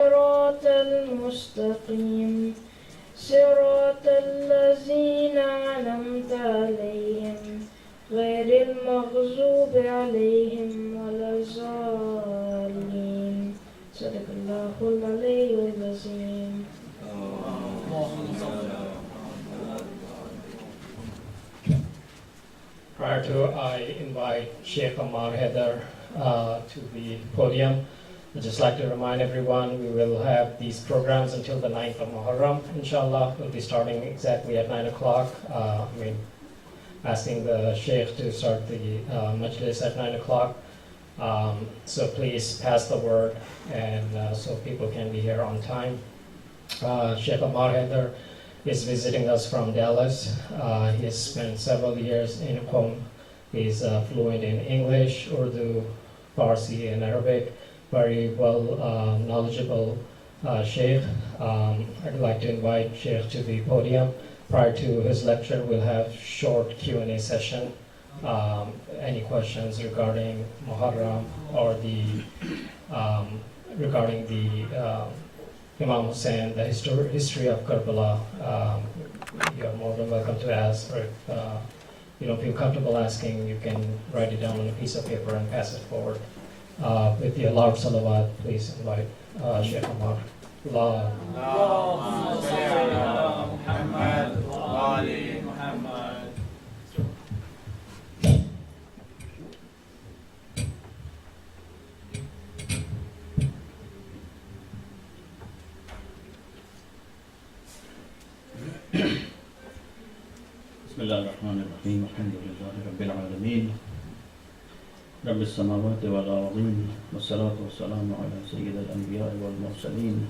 صراط المستقيم صراط الذين أنعمت عليهم غير المغضوب عليهم ولا الضالين. صدق الله العلي العظيم. Prior to I invite Sheikh Ammar Haider to the podium, I'd just like to remind everyone we will have these programs until the 9th of Muharram, inshallah. We'll be starting exactly at 9 o'clock. Asking the Sheikh to start the majlis at 9 o'clock. So please pass the word and so people can be here on time. Sheikh Ammar Haider is visiting us from Dallas. He has spent several years in Qom. He's fluent in English, Urdu, Farsi, and Arabic. Very well knowledgeable Sheikh. I'd like to invite Sheikh to the podium. Prior to his lecture, we'll have short Q&A session. Any questions regarding Muharram or regarding the Imam Hussein, the history of Karbala, you're more than welcome to ask. Or if you don't feel comfortable asking, you can write it down on a piece of paper and pass it forward. With the allowed salawat, please invite Sheikh Ammar. اللهم صل على محمد وآل محمد. بسم الله الرحمن الرحيم. الحمد لله رب العالمين رب السماوات والأرضين والصلاة والسلام على سيد الأنبياء والمرسلين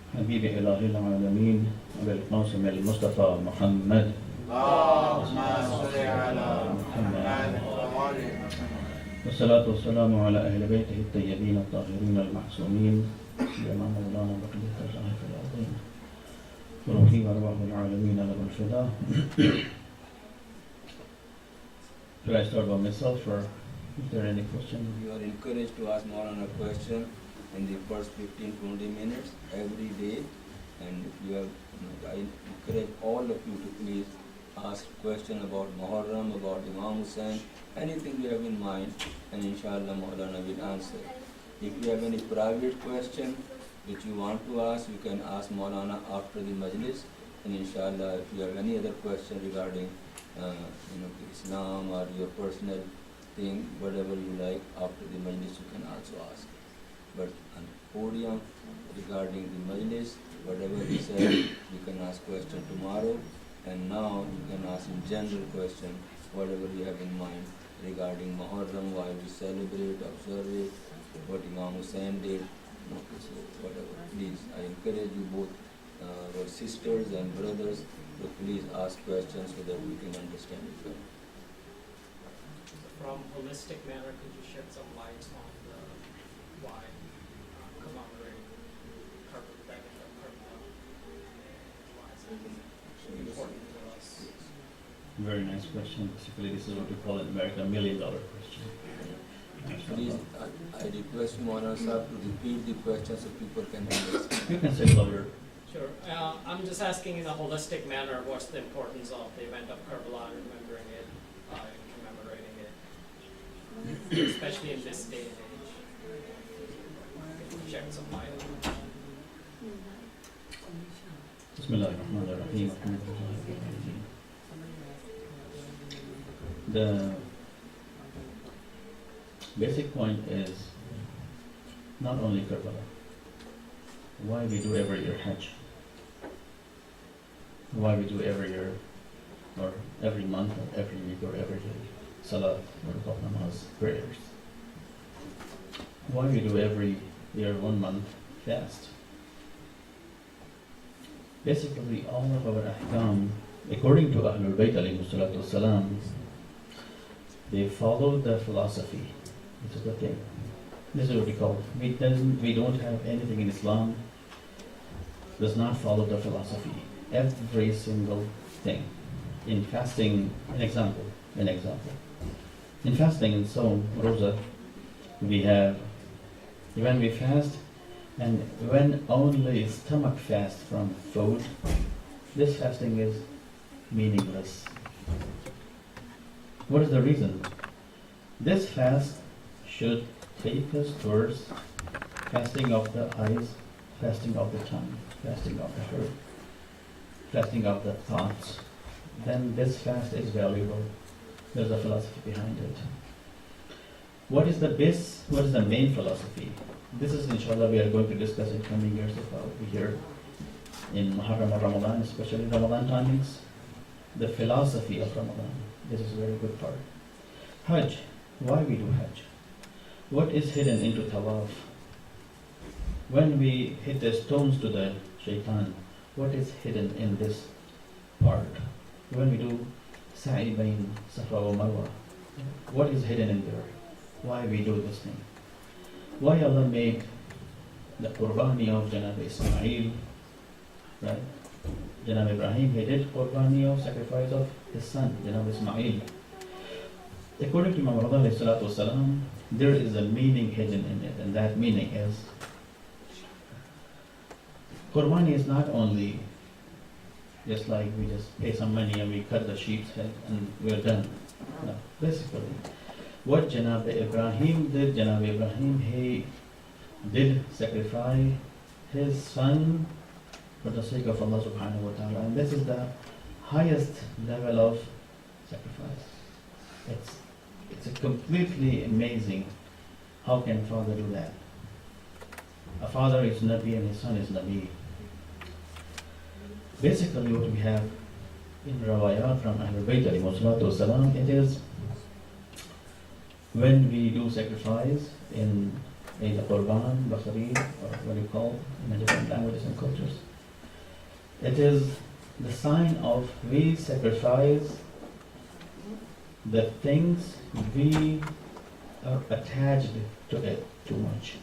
حبيب إله العالمين أبي القاسم المصطفى محمد. اللهم صل على محمد وآل محمد. والصلاة والسلام على أهل بيته الطيبين الطاهرين المعصومين سيما مولانا بقية الله في العظيم وروحي وأرواح العالمين له الفداء. Should I start by myself, or is there any question? You are encouraged to ask Maulana a question in the first 15-20 minutes every day, and I encourage all of you to please ask question about Muharram, about Imam Hussein, anything you have in mind, and inshallah Maulana will answer. If you have any private question which you want to ask, you can ask Maulana after the majlis, and inshallah if you have any other question regarding Islam or your personal thing, whatever you like, after the majlis you can also ask. But on the podium regarding the majlis, whatever he said, you can ask question tomorrow, and now you can ask in general question, whatever you have in mind regarding Muharram, why we celebrate, observe it, what Imam Hussein did, so whatever. Please, I encourage you both, our sisters and brothers, to please ask questions so that we can understand it better. From holistic manner, could you shed some light on why commemorating Karbala, why is it important to us? Very nice question. Basically, this is what we call in America $1 million question. Please, I request Maulana Sahib to repeat the question so people can understand. You can say louder. Sure. I'm just asking in a holistic manner, what's the importance of the event of Karbala, remembering it, commemorating it, especially in this day and age? Shed some light on it. Bismillahirrahmanirrahim. The basic point is not only Karbala. Why we do every year Hajj? Why we do every year, or every month, or every week, or every day, Salat, or namaz, prayers? Why we do every year 1 month fast? Basically, all of our ahkam, according to Ahlul Bayt alayhi salatu wasalam, they follow the philosophy. This is the thing. This is what we call. We don't have anything in Islam does not follow the philosophy. Every single thing. In fasting, an example. In fasting and Sawm, Roza, we have, when we fast, And when only stomach fast from food, this fasting is meaningless. What is the reason? This fast should take us towards fasting of the eyes, fasting of the tongue, fasting of the heart, fasting of the thoughts. Then this fast is valuable. There's a philosophy behind it. What is the base? What is the main philosophy? This is, inshallah, we are going to discuss in coming years if I'll be here in Muharram or Ramadan, especially Ramadan timings. The philosophy of Ramadan. This is a very good part. Hajj. Why we do Hajj? What is hidden into Tawaf? When we hit the stones to the shaitan, what is hidden in this part? When we do Sa'i bain Safa wa Marwa, what is hidden in there? Why we do this thing? Why Allah made the Qurbani of Janab Ismail, right? Janab Ibrahim, he did Qurbani of sacrifice of his son, Janab Ismail. According to Maulana, there is a meaning hidden in it, and that meaning is Qurbani is not only just like we just pay some money and we cut the sheep's head and we're done. No, basically, what Janab Ibrahim did, Janab Ibrahim, he did sacrifice his son for the sake of Allah subhanahu wa ta'ala. And this is the highest level of sacrifice. It's a completely amazing. How can father do that? A father is Nabi and his son is Nabi. Basically what we have in Rawayat from Ahlul Bayt alayhi salatu wasalam, it is when we do sacrifice in Eid al-Qurban, Bakharid, or what you call in the different languages and cultures, it is the sign of we sacrifice the things we are attached to it too much.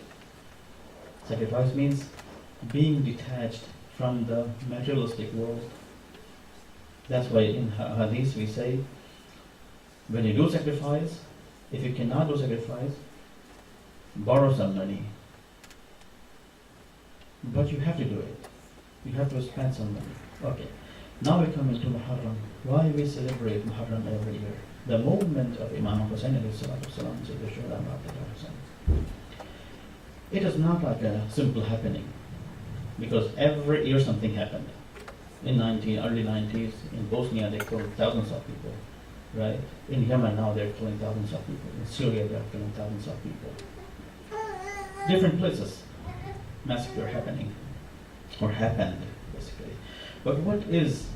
Sacrifice means being detached from the materialistic world. That's why in hadith we say, when you do sacrifice, if you cannot do sacrifice, borrow some money. But you have to do it. You have to spend some money. Okay. Now we come into Muharram. Why we celebrate Muharram every year? The movement of Imam Hussain alayhi salatu wasalam, it is not like a simple happening, because every year something happened. In early 90s, in Bosnia they killed thousands of people, right? In Yemen now they're killing thousands of people. In Syria they're killing thousands of people. Different places, massacre happening, or happened basically. But what is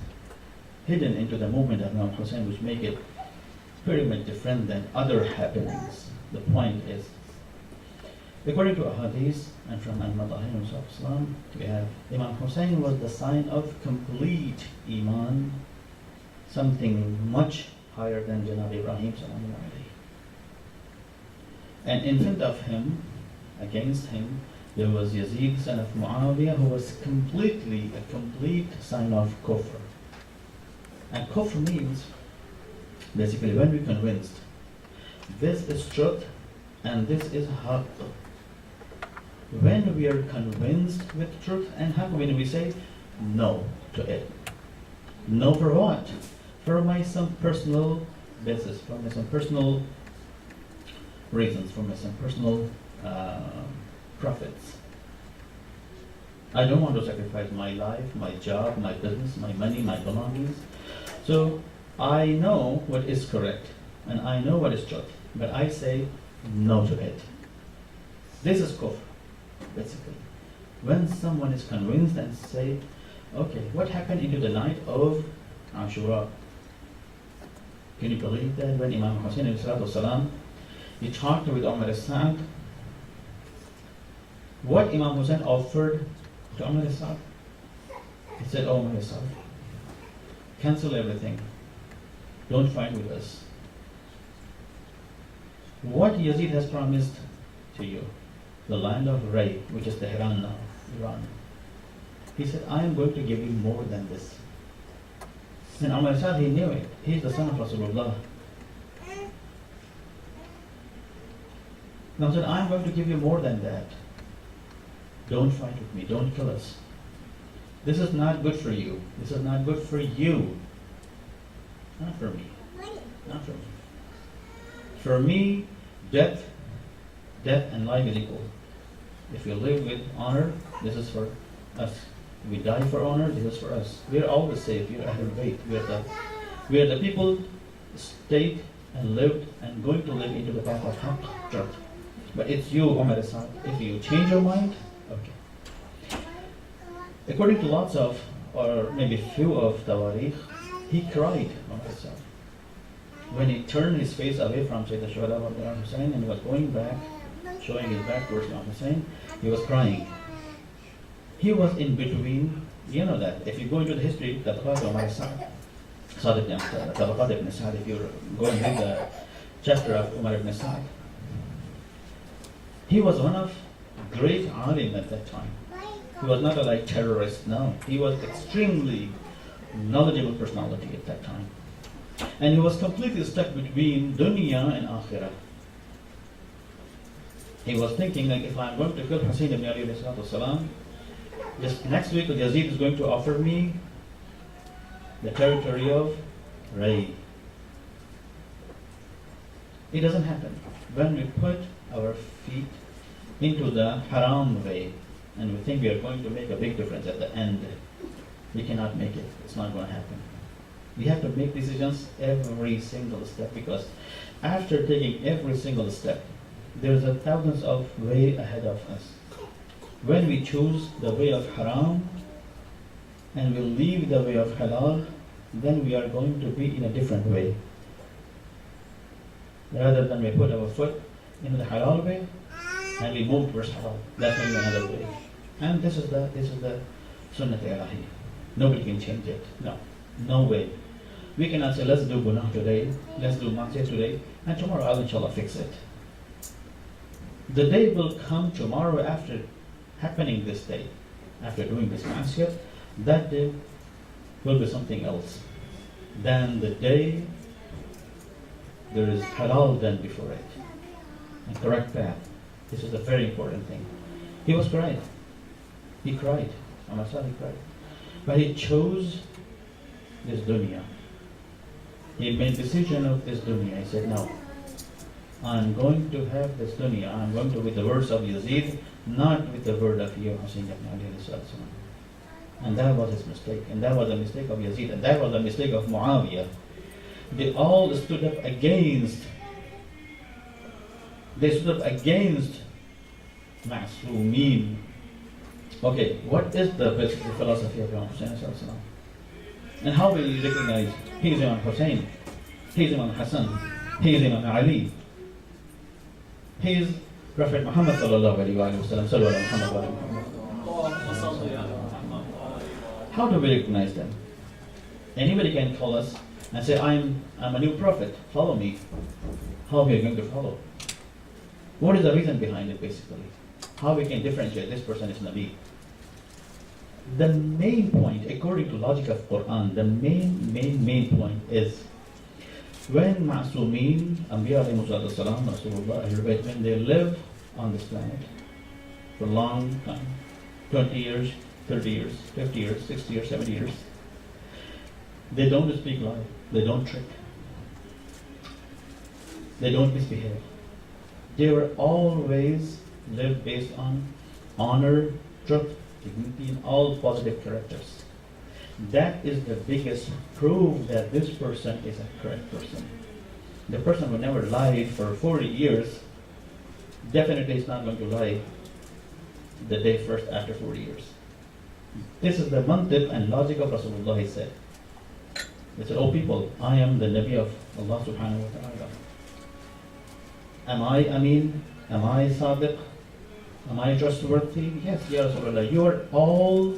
hidden into the movement of Imam Hussain which make it very much different than other happenings? The point is, according to a hadith and from Ammar, we have Imam Hussain was the sign of complete Iman, something much higher than Janab Ibrahim. And in front of him, against him, there was Yazid, son of Muawiyah, who was a complete sign of kufr. And kufr means, basically, when we're convinced, this is truth and this is haqq. When we are convinced with truth and haqq, when we say no to it. No for what? For my some personal basis, for my some personal reasons, for my some personal profits. I don't want to sacrifice my life, my job, my business, my money, my belongings. So I know what is correct and I know what is truth, but I say no to it. This is kufr, basically. When someone is convinced and say, okay, what happened into the night of Ashura? Can you believe that when Imam Hussain salam, he talked with Ammar al-Sa'd, what Imam Hussain offered to Ammar al-Sa'd? He said, oh Ammar al-Sa'd, cancel everything. Don't fight with us. What Yazid has promised to you, the land of Ray, which is Tehran now, Iran. He said, I am going to give you more than this. And Ammar al-Sa'd, he knew it. He's the son of Rasulullah. Now said, I am going to give you more than that. Don't fight with me. Don't kill us. This is not good for you. This is not good for you. Not for me. Not for me. For me, death and life is equal. If you live with honor, this is for us. If we die for honor, this is for us. We are always safe. We are Ahlul Bayt. We are the people stayed and lived and going to live into the path of Haqq, truth. But it's you, Umar Asad. If you change your mind, okay. According to lots of, or maybe few of Tawarikh, he cried, Umar Asad. When he turned his face away from Sayyidina Shuhada Imam Hussain and he was going back, showing his back towards Imam Hussain, he was crying. He was in between, you know that, if you go into the history, Tabaqat Umar Asad, Tabaqat ibn Sa'd, if you go and read the chapter of Umar ibn Sa'd, he was one of great alim at that time. He was not a like terrorist, no. He was extremely knowledgeable personality at that time. And he was completely stuck between dunya and akhirah. He was thinking like, if I'm going to kill Hussein ibn Ali salam, just next week Yazid is going to offer me the territory of Ray. It doesn't happen. When we put our feet into the haram way and we think we are going to make a big difference at the end, we cannot make it. It's not going to happen. We have to make decisions every single step, because after taking every single step, there's a thousands of way ahead of us. When we choose the way of haram and we leave the way of halal, then we are going to be in a different way. Rather than we put our foot in the halal way and we move towards halal, that's maybe another way. And this is the sunnat ilahi. Nobody can change it. No way. We cannot say, let's do gunah today, let's do ma'asiyah today, and tomorrow I'll inshallah fix it. The day will come tomorrow after happening this day, after doing this ma'asiyah, that day will be something else. Then the day there is halal done before it, and correct path. This is a very important thing. He was cried. He cried. Ammar he cried. But he chose this dunya. He made decision of this dunya. He said, no, I'm going to have this dunya. I'm going to with the words of Yazid, not with the word of you, Hussein ibn Ali. And that was his mistake. And that was a mistake of Yazid. And that was a mistake of Muawiyah. They all stood up against Ma'soomeen. Okay, what is the basic philosophy of Imam Hussein? And how will you recognize he is Imam Hussein, he is Imam Hassan, he is Imam Ali, he is Prophet Muhammad sallallahu alaihi wasallam. How do we recognize them? Anybody can call us and say, I'm a new prophet, follow me. How are we going to follow? What is the reason behind it basically? How we can differentiate this person is Nabi? The main point, according to logic of Quran, the main point is when Ma'soomeen, Anbiya alayhi salam, Rasulullah, when they live on this planet for a long time, 20 years, 30 years, 50 years, 60 years, 70 years, they don't speak lie, they don't trick, they don't misbehave. They were always live based on honor, truth, dignity, and all positive characters. That is the biggest proof that this person is a correct person. The person who never lied for 40 years definitely is not going to lie the day first after 40 years. This is the mantiq and logic of Rasulullah, he said. He said, oh people, I am the Nabi of Allah subhanahu wa ta'ala. Am I Ameen? Am I Sadiq? Am I trustworthy? Yes, Ya Rasulullah. You are all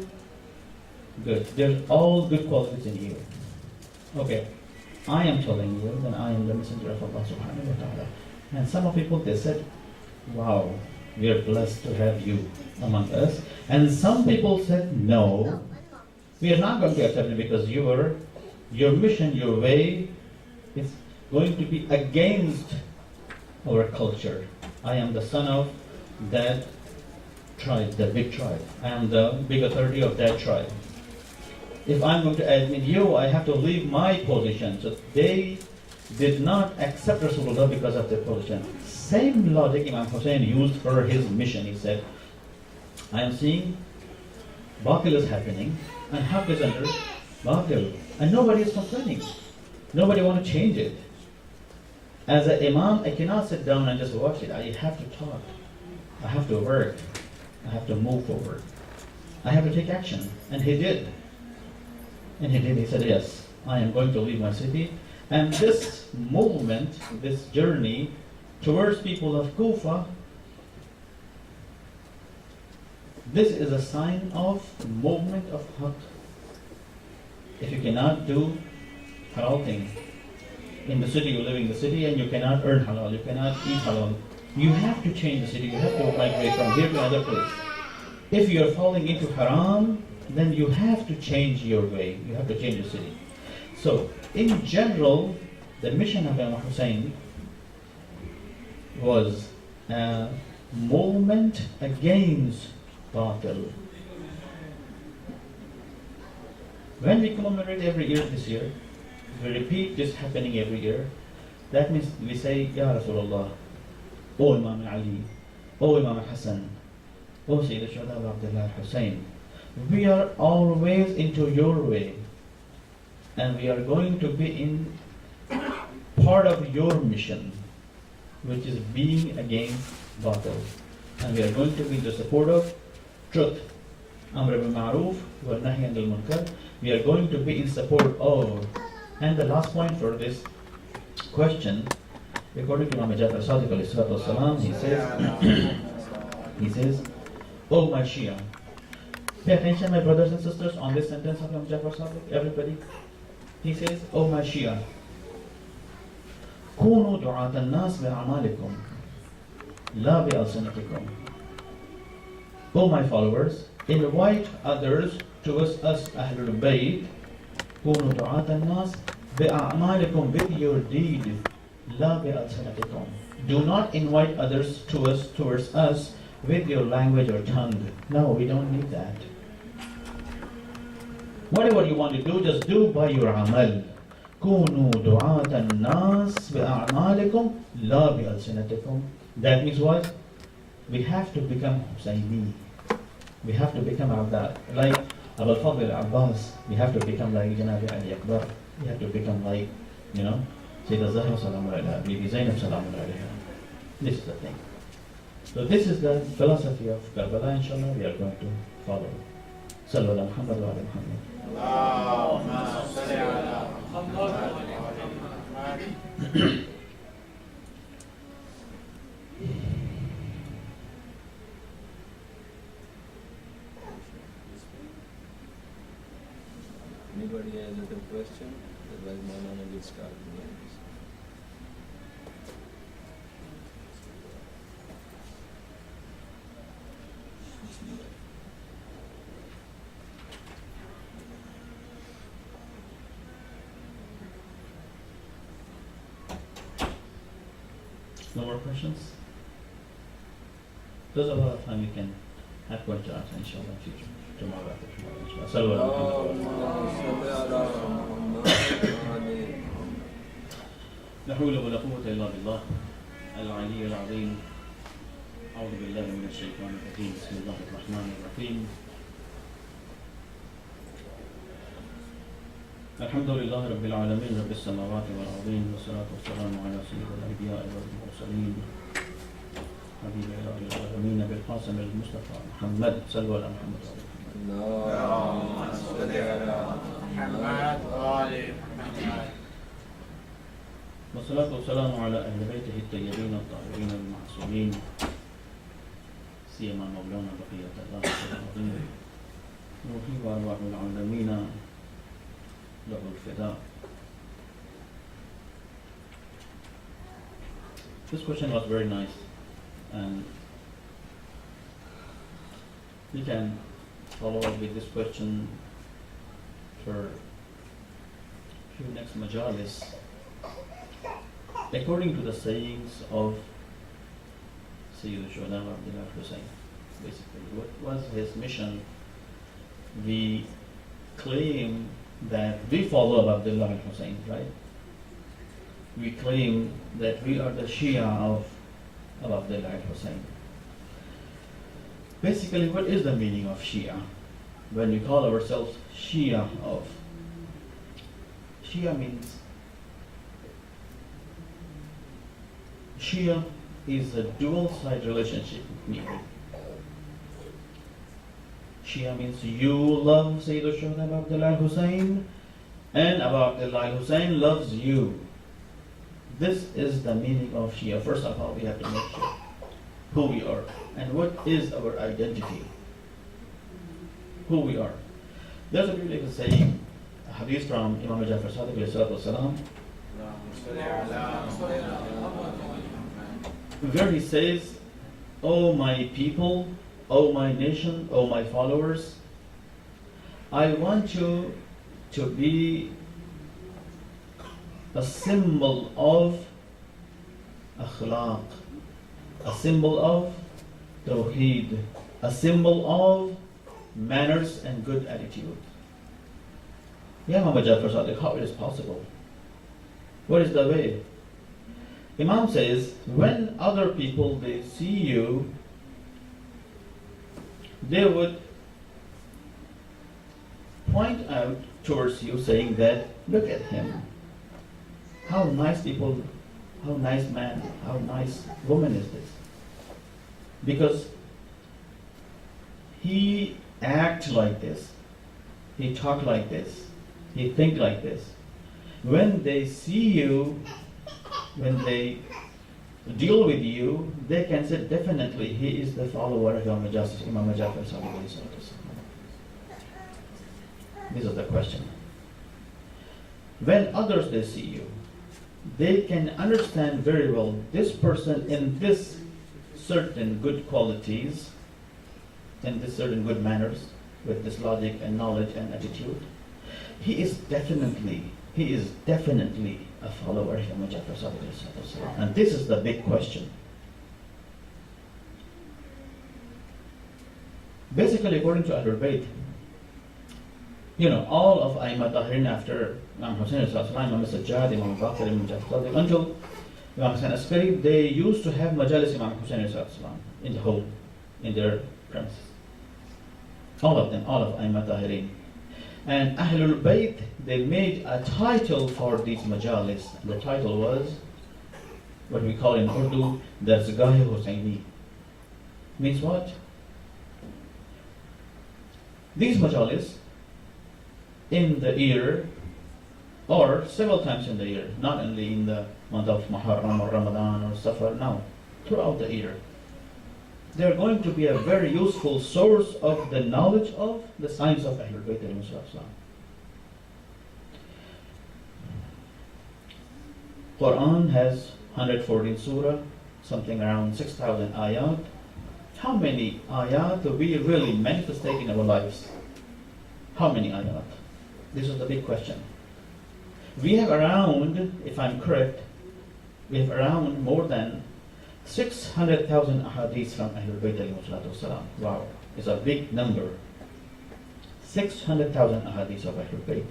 good. There's all good qualities in you. Okay, I am telling you that I am the messenger of Allah subhanahu wa ta'ala. And some of people, they said, wow, we are blessed to have you among us. And some people said, no, we are not going to accept it because your mission, your way is going to be against our culture. I am the son of that tribe, the big tribe. I am the big authority of that tribe. If I'm going to admit you, I have to leave my position. So they did not accept Rasulullah because of their position. Same logic Imam Hussein used for his mission. He said, I am seeing Batil is happening, and Haq is under Batil, and nobody is complaining. Nobody want to change it. As an Imam, I cannot sit down and just watch it. I have to talk. I have to work. I have to move forward. I have to take action. And he did. And he did. He said, yes, I am going to leave my city. And this movement, this journey towards people of Kufa, this is a sign of movement of Haqq. If you cannot do halal thing in the city, you live in the city and you cannot earn halal, you cannot eat halal, you have to change the city, you have to migrate from here to another place. If you are falling into haram, then you have to change your way, you have to change the city. So, in general, the mission of Imam Hussein was a movement against Batil. When we commemorate every year this year, we repeat this happening every year, that means we say, Ya Rasulullah, O Imam Ali, O Imam Hassan, O Sayyid al-Shuhada Abdullah Hussein, we are always into your way, and we are going to be in part of your mission, which is being against Batil, and we are going to be the support of truth, Amr bil Ma'ruf wa Nahy anil Munkar. We are going to be in support of. And the last point for this question, according to Imam Jafar Sadiq alayhi salatu wasalam, he says, Oh my Shia. Pay attention, my brothers and sisters, on this sentence of Imam Jafar Sadiq, everybody. He says, Oh my Shia, كونوا دعاة الناس بأعمالكم لا بألسنتكم. O my followers, invite others towards us Ahlul Bayt. كونوا دعاة الناس بأعمالكم, with your deed, لا بألسنتكم. Do not invite others towards us with your language or tongue. No, we don't need that. Whatever you want to do, just do by your amal. كونوا دعاة الناس بأعمالكم لا بألسنتكم. That means what? We have to become Husayni. We have to become Abdal. Like Abul Fadl al-Abbas, we have to become like Janabi Ali Akbar. We have to become like, Sayyidah Zahra Salamu Alayha, Bibi Zainab Salamu Alayha. This is the thing. So this is the philosophy of Karbala, inshallah, we are going to follow. Sallu ala Muhammad wa ala Muhammad. Allahumma salli ala Muhammad wa ala Muhammad. Anybody has other question? Otherwise, Maulana will start with this. No more questions? There's a lot of time you can have questions answer, inshallah, in future. Tomorrow after tomorrow, inshallah. Sallu ala Muhammad. لا حول ولا قوة إلا بالله العلي العظيم. أعوذ بالله من الشيطان الرجيم. بسم الله الرحمن الرحيم. الحمد لله رب العالمين رب السماوات والأرضين والصلاة والسلام على سيد الأنبياء والمرسلين حبيب إله العالمين بالقاسم المصطفى محمد. صلوا على محمد. اللهم صل على محمد وآل محمد. والصلاة والسلام على أهل بيته الطيبين الطاهرين المعصومين سيما مولانا بقية الله العظيم روحي وأرواح العالمين له الفداء. This question was very nice, and we can follow up with this question for few next majalis. According to the sayings of Sayyid al-Shuhada Abdullah Hussein, basically. What was his mission? We claim that we follow Abdullah bin Hussein, right? We claim that we are the Shia of Abdullah bin Hussein. Basically, what is the meaning of Shia? When we call ourselves Shia of, Shia means, Shia is a dual-side relationship meaning. Shia means you love Sayyid al-Shuhada Abdullah Hussein, and Abu Abdullah Hussein loves you. This is the meaning of Shia. First of all, we have to make sure who we are and what is our identity. Who we are. There's a beautiful saying, a hadith from Imam Jafar Sadiq alayhi salatu wasalam, where he says, "O my people, O my nation, O my followers, I want you to be a symbol of akhlaq, a symbol of tawheed, a symbol of manners and good attitude." Yeah, Muhammad Jafar Sadiq, how it is possible? What is the way? Imam says, when other people, they see you, they would point out towards you saying that, look at him. How nice people, how nice man, how nice woman is this? Because he act like this, he talk like this, he think like this. When they see you, when they deal with you, they can say definitely he is the follower of Imam Jafar Sadiq. This is the question. When others they see you, they can understand very well this person in this certain good qualities, in this certain good manners, with this logic and knowledge and attitude. He is definitely a follower of Imam Jafar Sadiq. And this is the big question. Basically, according to Ahlul Bayt, all of Aimmat Tahirin after Imam Hussein, Imam Sajjad, Imam Baqir, Imam Jafar Sadiq, until Imam Hussein Askari, they used to have majalis Imam Hussein in the home, in their premises. All of them, all of Aimmat Tahirin. And Ahlul Bayt, they made a title for these majalis. The title was what we call in Urdu, Darsgah-e Husseini. Means what? These majalis, in the year, or several times in the year, not only in the month of Muharram or Ramadan or Safar, no, throughout the year, they're going to be a very useful source of the knowledge of the science of Ahlul Bayt al-Islam. Quran has 114 surah, something around 6,000 ayat. How many ayat do we really manifestate in our lives? How many ayat? This is the big question. We have around, if I'm correct, we have around more than 600,000 ahadith from Ahlul Bayt alayhi. Wow, it's a big number. 600,000 ahadith of Ahlul Bayt.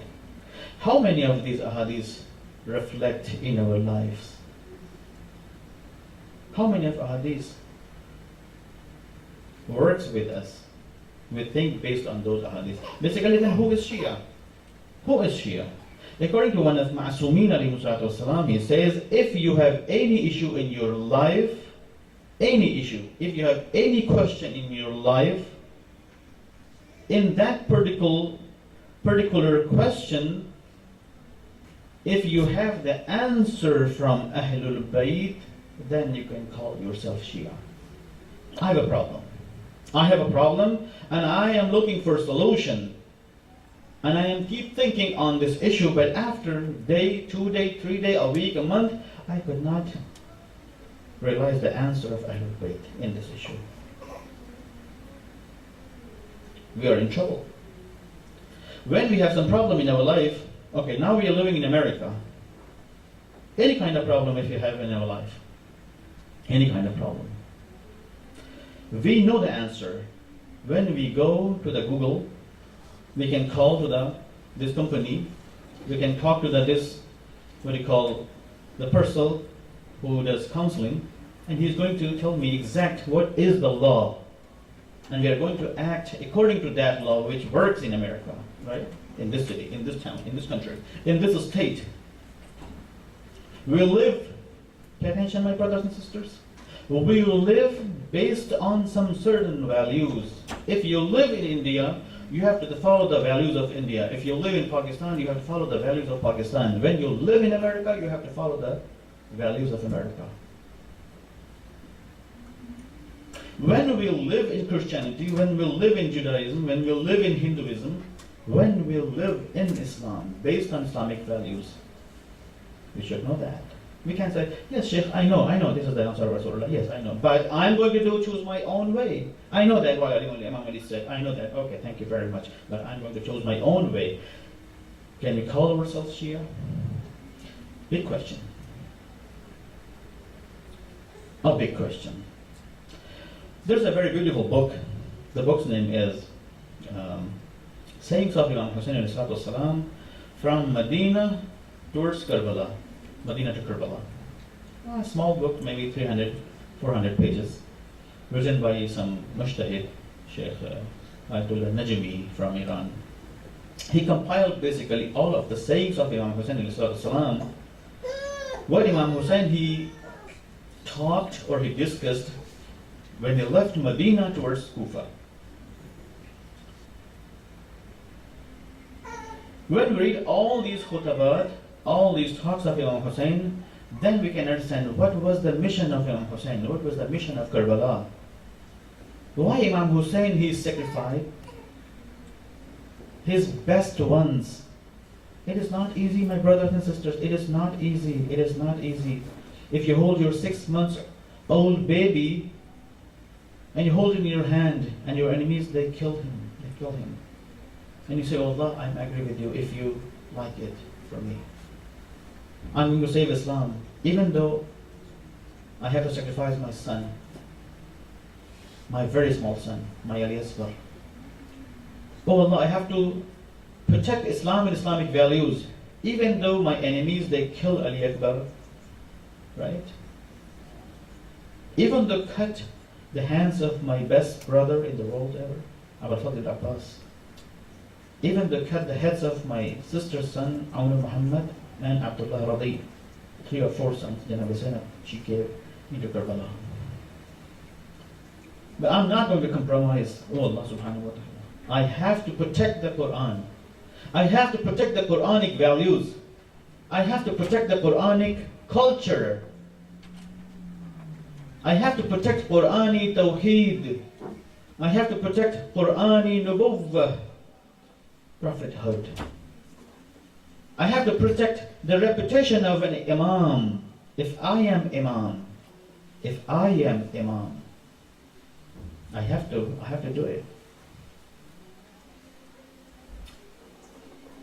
How many of these ahadith reflect in our lives? How many of ahadith works with us? We think based on those ahadith. Basically, then who is Shia? Who is Shia? According to one of Ma'asumin alayhi salatu wasalam, he says, if you have any issue in your life, any issue, if you have any question in your life, in that particular question, if you have the answer from Ahlul Bayt, then you can call yourself Shia. I have a problem. I have a problem, and I am looking for a solution. And I am keep thinking on this issue, but after day, 2 day, 3 day, a week, a month, I could not realize the answer of Ahlul Bayt in this issue. We are in trouble. When we have some problem in our life, okay, now we are living in America. Any kind of problem if you have in our life, any kind of problem. We know the answer. When we go to the Google, we can call to this company, we can talk to the person who does counseling, and he's going to tell me exact what is the law. And we are going to act according to that law which works in America, right? In this city, in this town, in this country, in this state. We live, pay attention my brothers and sisters, we live based on some certain values. If you live in India, you have to follow the values of India. If you live in Pakistan, you have to follow the values of Pakistan. When you live in America, you have to follow the values of America. When we live in Christianity, when we live in Judaism, when we live in Hinduism, when we live in Islam, based on Islamic values, we should know that. We can say, yes, Sheikh, I know, this is the answer of Rasulullah. Yes, I know. But I'm going to choose my own way. I know that what Imam Ali said. I know that. Okay, thank you very much. But I'm going to choose my own way. Can we call ourselves Shia? Big question. A big question. There's a very beautiful book. The book's name is Sayings of Imam Hussein alayhi salatu wasalam from Medina towards Karbala. Medina to Karbala. A small book, maybe 300, 400 pages, written by some Mushtahid, Sheikh Ayatollah Najmi from Iran. He compiled basically all of the sayings of Imam Hussein alayhi salatu wasalam. What Imam Hussein he talked or he discussed when he left Medina towards Kufa. When we read all these khutabat, all these talks of Imam Hussein, then we can understand what was the mission of Imam Hussein, what was the mission of Karbala. Why Imam Hussein he sacrificed his best ones. It is not easy, my brothers and sisters, it is not easy, it is not easy. If you hold your 6 months old baby and you hold it in your hand and your enemies, they kill him. And you say, oh Allah, I'm angry with you if you like it for me. I'm going to save Islam, even though I have to sacrifice my son, my very small son, my al-Asr. Oh Allah, I have to protect Islam and Islamic values, even though my enemies, they kill Ali Akbar, right? Even though cut the hands of my best brother in the world ever, Abul Fadl Abbas. Even though cut the heads of my sister's son, Ammar Muhammad, and Abdullah Radi, 3 or 4 sons, Janab Zainab, she gave into Karbala. But I'm not going to compromise, oh Allah subhanahu wa ta'ala. I have to protect the Quran. I have to protect the Quranic values. I have to protect the Quranic culture. I have to protect Qurani Tawheed. I have to protect Qurani Nubuwwah, prophethood. I have to protect the reputation of an Imam. If I am Imam, I have to do it.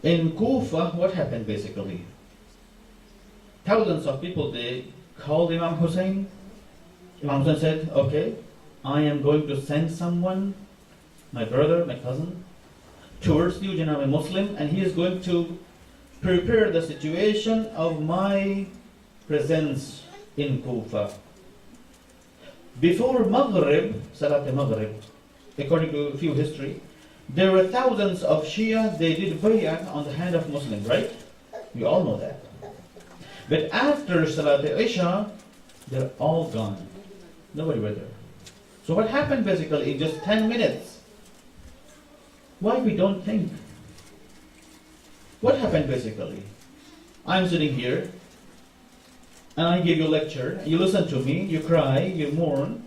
In Kufa, what happened basically? Thousands of people, they called Imam Hussein. Imam Hussein said, okay, I am going to send someone, my brother, my cousin, towards you, Janab a Muslim, and he is going to prepare the situation of my presence in Kufa. Before Maghrib, Salat al-Maghrib, according to a few history, there were thousands of Shia, they did bay'ah on the hand of Muslims, right? We all know that. But after Salat al-Isha, they're all gone. Nobody were there. So what happened basically in just 10 minutes? Why we don't think? What happened basically? I'm sitting here, and I give you a lecture, you listen to me, you cry, you mourn,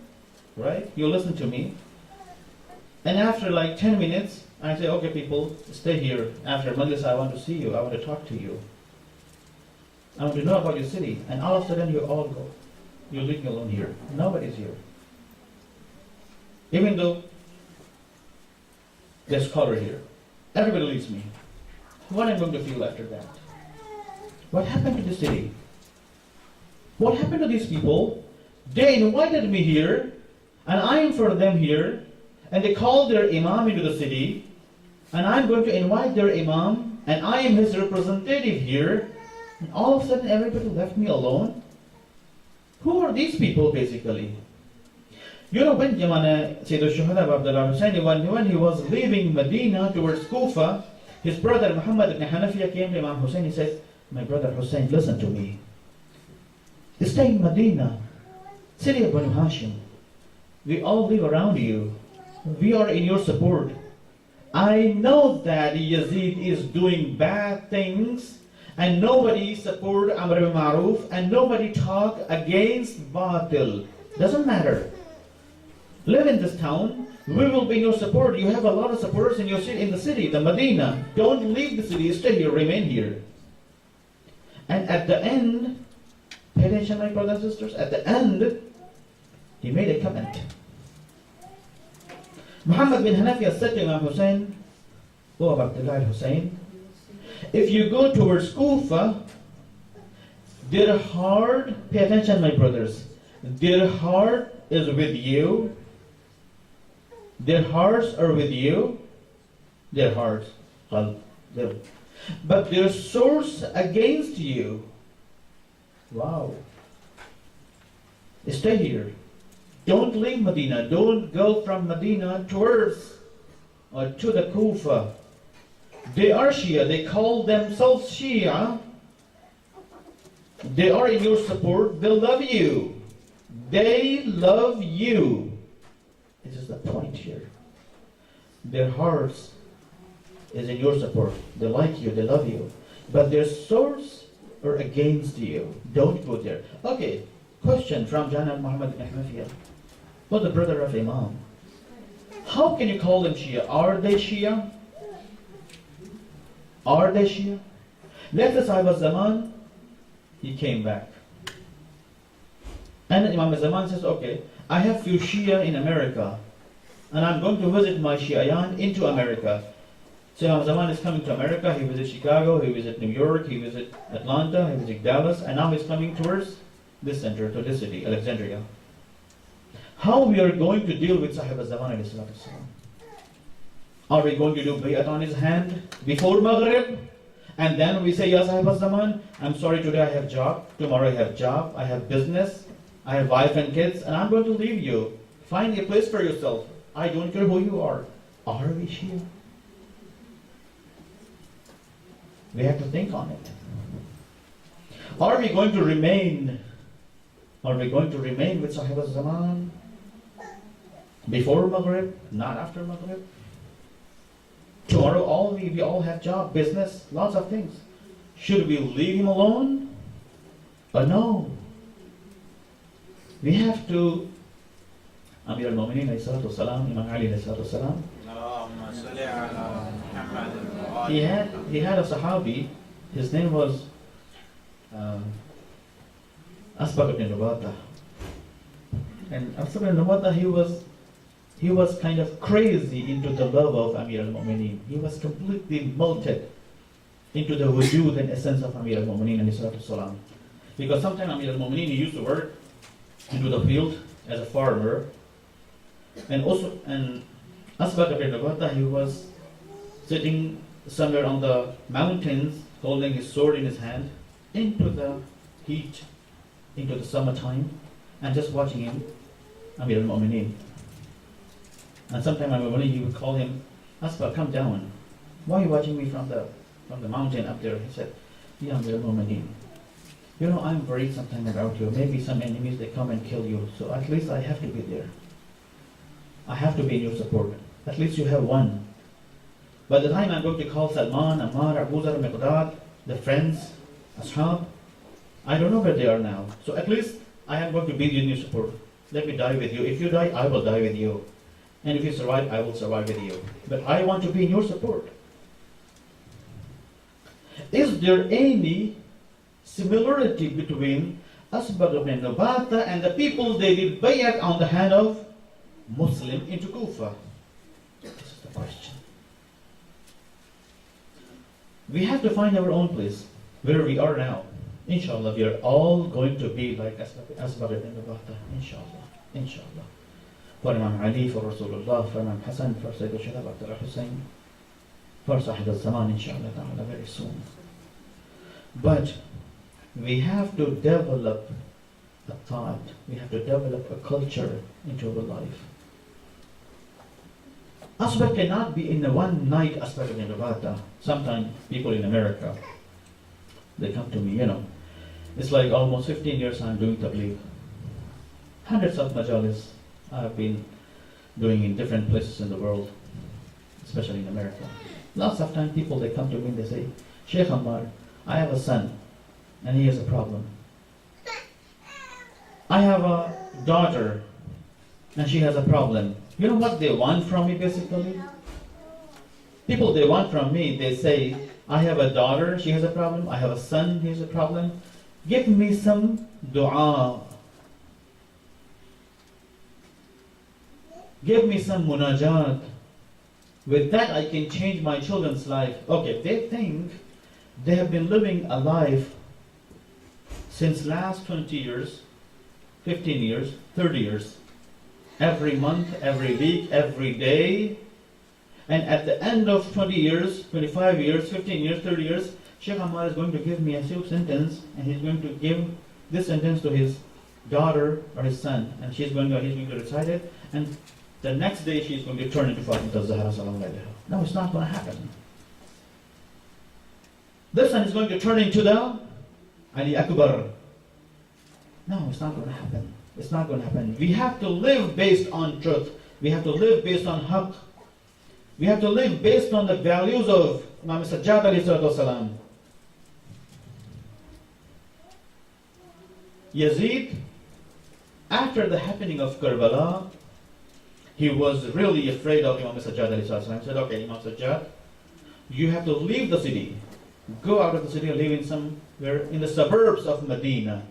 right? You listen to me. And after like 10 minutes, I say, okay people, stay here. After Majlis, I want to see you, I want to talk to you. I want to know about your city. And all of a sudden you all go. You're leaving alone here. Nobody's here. Even though there's a scholar here. Everybody leaves me. What am I going to feel after that? What happened to the city? What happened to these people? They invited me here. and I am for them here, and they called their imam into the city, and I'm going to invite their imam, and I am his representative here, and all of a sudden everybody left me alone. Who are these people basically? You know, when Sayyid al-Shuhada Abdullah Hussein, when he was leaving Medina towards Kufa, his brother Muhammad ibn Hanafiya came to Imam Hussein. He said, my brother Hussein, listen to me. Stay in Medina, city of Banu Hashim. We all live around you. We are in your support. I know that Yazid is doing bad things, and nobody support Amr bil Ma'ruf, and nobody talk against Batil. Doesn't matter. Live in this town. We will be in your support. You have a lot of supporters in your city, in the city, the Medina. Don't leave the city. Stay here. Remain here. And at the end, pay attention, my brothers and sisters. At the end, he made a comment. Muhammad bin Hanafiya said to Imam Hussein, "Oh, Abdullah Hussein, if you go towards Kufa, their heart, pay attention, my brothers, their heart is with you. Their hearts are with you. Their hearts, but their swords against you." Wow. Stay here. Don't leave Medina. Don't go from Medina towards or to the Kufa. They are Shia. They call themselves Shia. They are in your support. They love you. They love you. This is the point here. Their hearts is in your support. They like you. They love you. But their swords are against you. Don't go there. Okay. Question from Jana Muhammad ibn Hanafiya. Was the brother of Imam. How can you call them Shia? Are they Shia? Are they Shia? Let's say Sahib al-Zaman, he came back. And Imam al-Zaman says, okay, I have few Shia in America, and I'm going to visit my Shiayan into America. So Imam al-Zaman is coming to America, he visits Chicago, he visits New York, he visits Atlanta, he visits Dallas, and now he's coming towards this center, to this city, Alexandria. How we are going to deal with Sahib al-Zaman alayhi salatu wasalam? Are we going to do bay'at on his hand before Maghrib? And then we say, Ya Sahib al-Zaman, I'm sorry, today I have job, tomorrow I have job, I have business, I have wife and kids, and I'm going to leave you. Find a place for yourself. I don't care who you are. Are we Shia? We have to think on it. Are we going to remain? Are we going to remain with Sahib al-Zaman before Maghrib, not after Maghrib? Tomorrow we all have job, business, lots of things. Should we leave him alone? Or no? We have to, Amir al-Mu'mineen alayhi salatu wasalam, Imam Ali alayhi salatu wasalam, he had a Sahabi, his name was Asbaq ibn Nubata. And Asbaq ibn Nubata, he was kind of crazy into the love of Amir al-Mu'mineen. He was completely melted into the wujud and essence of Amir al-Mu'mineen alayhi salatu wasalam. Because sometimes Amir al-Mu'mineen, he used to work into the field as a farmer. And Asbaq ibn Nubata, he was sitting somewhere on the mountains, holding his sword in his hand, into the heat, into the summertime, and just watching him, Amir al-Mu'mineen. And sometime Amir al-Mu'mineen, he would call him, Asbaq, come down. Why are you watching me from the mountain up there? He said, Ya Amir al-Mu'mineen, you know, I'm worried sometime about you. Maybe some enemies, they come and kill you. So at least I have to be there. I have to be in your support. At least you have one. By the time I'm going to call Salman, Ammar, Abu Zar, Miqdad, the friends, Ashab, I don't know where they are now. So at least I am going to be in your support. Let me die with you. If you die, I will die with you. And if you survive, I will survive with you. But I want to be in your support. Is there any similarity between Asbaq ibn Nubata and the people they did bayat on the hand of Muslim into Kufa? This is the question. We have to find our own place, where we are now. Inshallah, we are all going to be like Asbaq ibn Nubata. Inshallah. Inshallah. for Imam Ali, for Rasulullah, for Imam Hassan, for Sayyid al-Shabab Abdullah Hussein, for Sahid al-Zaman, inshallah ta'ala, very soon. But we have to develop a thought, we have to develop a culture into our life. Asr cannot be in a one night aspect of Nirvata. Sometimes people in America, they come to me, it's like almost 15 years I'm doing tabligh. Hundreds of majalis I've been doing in different places in the world, especially in America. Lots of time people, they come to me and they say, Sheikh Ammar, I have a son and he has a problem. I have a daughter and she has a problem. You know what they want from me basically? People, they want from me, they say, I have a daughter, she has a problem. I have a son, he has a problem. Give me some dua. Give me some munajat. With that I can change my children's life. Okay, they think they have been living a life since last 20 years, 15 years, 30 years. Every month, every week, every day. And at the end of 20 years, 25 years, 15 years, 30 years, Sheikh Ammar is going to give me a sentence, and he's going to give this sentence to his daughter or his son, and he's going to recite it, and the next day she's going to turn into Fatima Zahra sallallahu alayhi. No, it's not going to happen. This one is going to turn into the Ali Akbar. No, it's not going to happen. It's not going to happen. We have to live based on truth. We have to live based on haqq. We have to live based on the values of Imam Sajjad alayhi salatu wasalam. Yazid, after the happening of Karbala, he was really afraid of Imam Sajjad alayhi salatu wasalam. He said, okay, Imam Sajjad, you have to leave the city. Go out of the city and live in somewhere in the suburbs of Medina.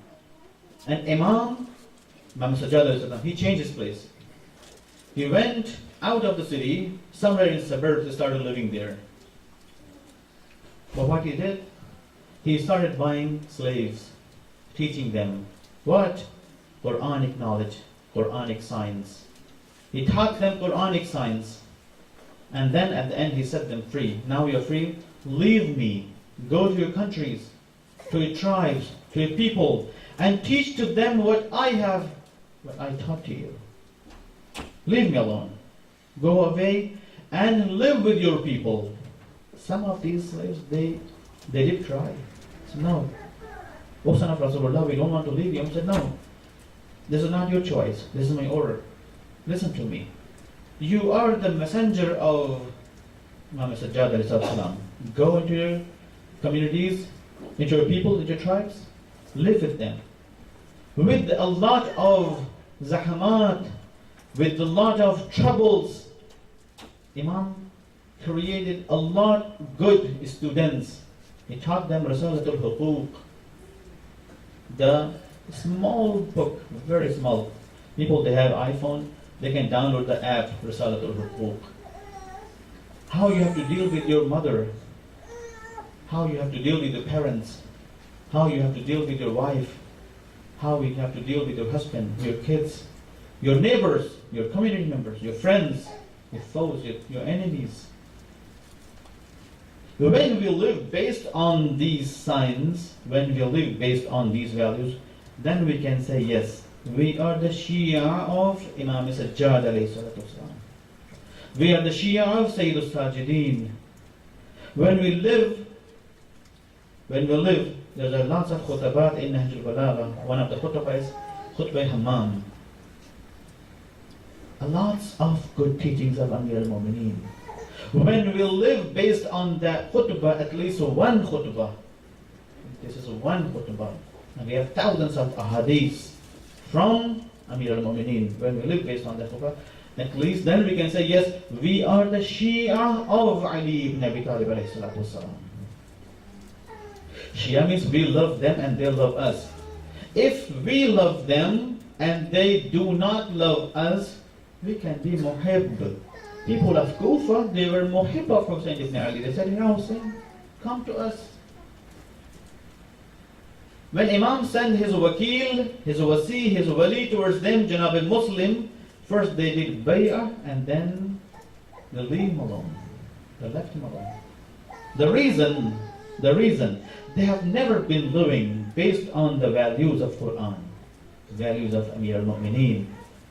And Imam Sajjad alayhi salam, he changed his place. He went out of the city, somewhere in the suburbs, he started living there. But what he did, he started buying slaves, teaching them what? Quranic knowledge, Quranic science. He taught them Quranic science. And then at the end he set them free. Now you're free, leave me. Go to your countries, to your tribes, to your people, and teach to them what I taught to you. Leave me alone. Go away and live with your people. Some of these slaves, they did cry. So no. O son of Rasulullah, we don't want to leave you. I said, no. This is not your choice. This is my order. Listen to me. You are the messenger of Imam Sajjad alayhi salam. Go into your communities, into your people, into your tribes. Live with them. With a lot of zahamat, with a lot of troubles, Imam created a lot good students. He taught them Risalatul Huquq, the small book, very small. People, they have iPhone, they can download the app Risalatul Huquq. How you have to deal with your mother, how you have to deal with your parents, how you have to deal with your wife, how you have to deal with your husband, your kids, your neighbors, your community members, your friends, your foes, your enemies. When we live based on these signs, when we live based on these values, then we can say, yes, we are the Shia of Imam Sajjad alayhi salatu wasalam. We are the Shia of Sayyidus Sajideen. When we live, there's a lots of khutabat in Nahj al-Balagha. One of the khutbah is Khutbah Hammam. Lots of good teachings of Amir al-Mu'mineen. When we live based on that khutbah, at least one khutbah, this is one khutbah, and we have thousands of ahadiths from Amir al-Mu'mineen. When we live based on that khutbah, at least then we can say, yes, we are the Shia of Ali ibn Abi Talib alayhi salatu wasalam. Shia means we love them and they love us. If we love them and they do not love us, we can be muhib. People of Kufa, they were muhib of Hussein ibn Ali. They said, Ya Hussein, come to us. When Imam sent his wakil, his wasi, his wali towards them, Janab al-Muslim, First they did bay'ah and then they leave him alone. They left him alone. The reason, they have never been living based on the values of Quran, values of Amir al-Mu'mineen,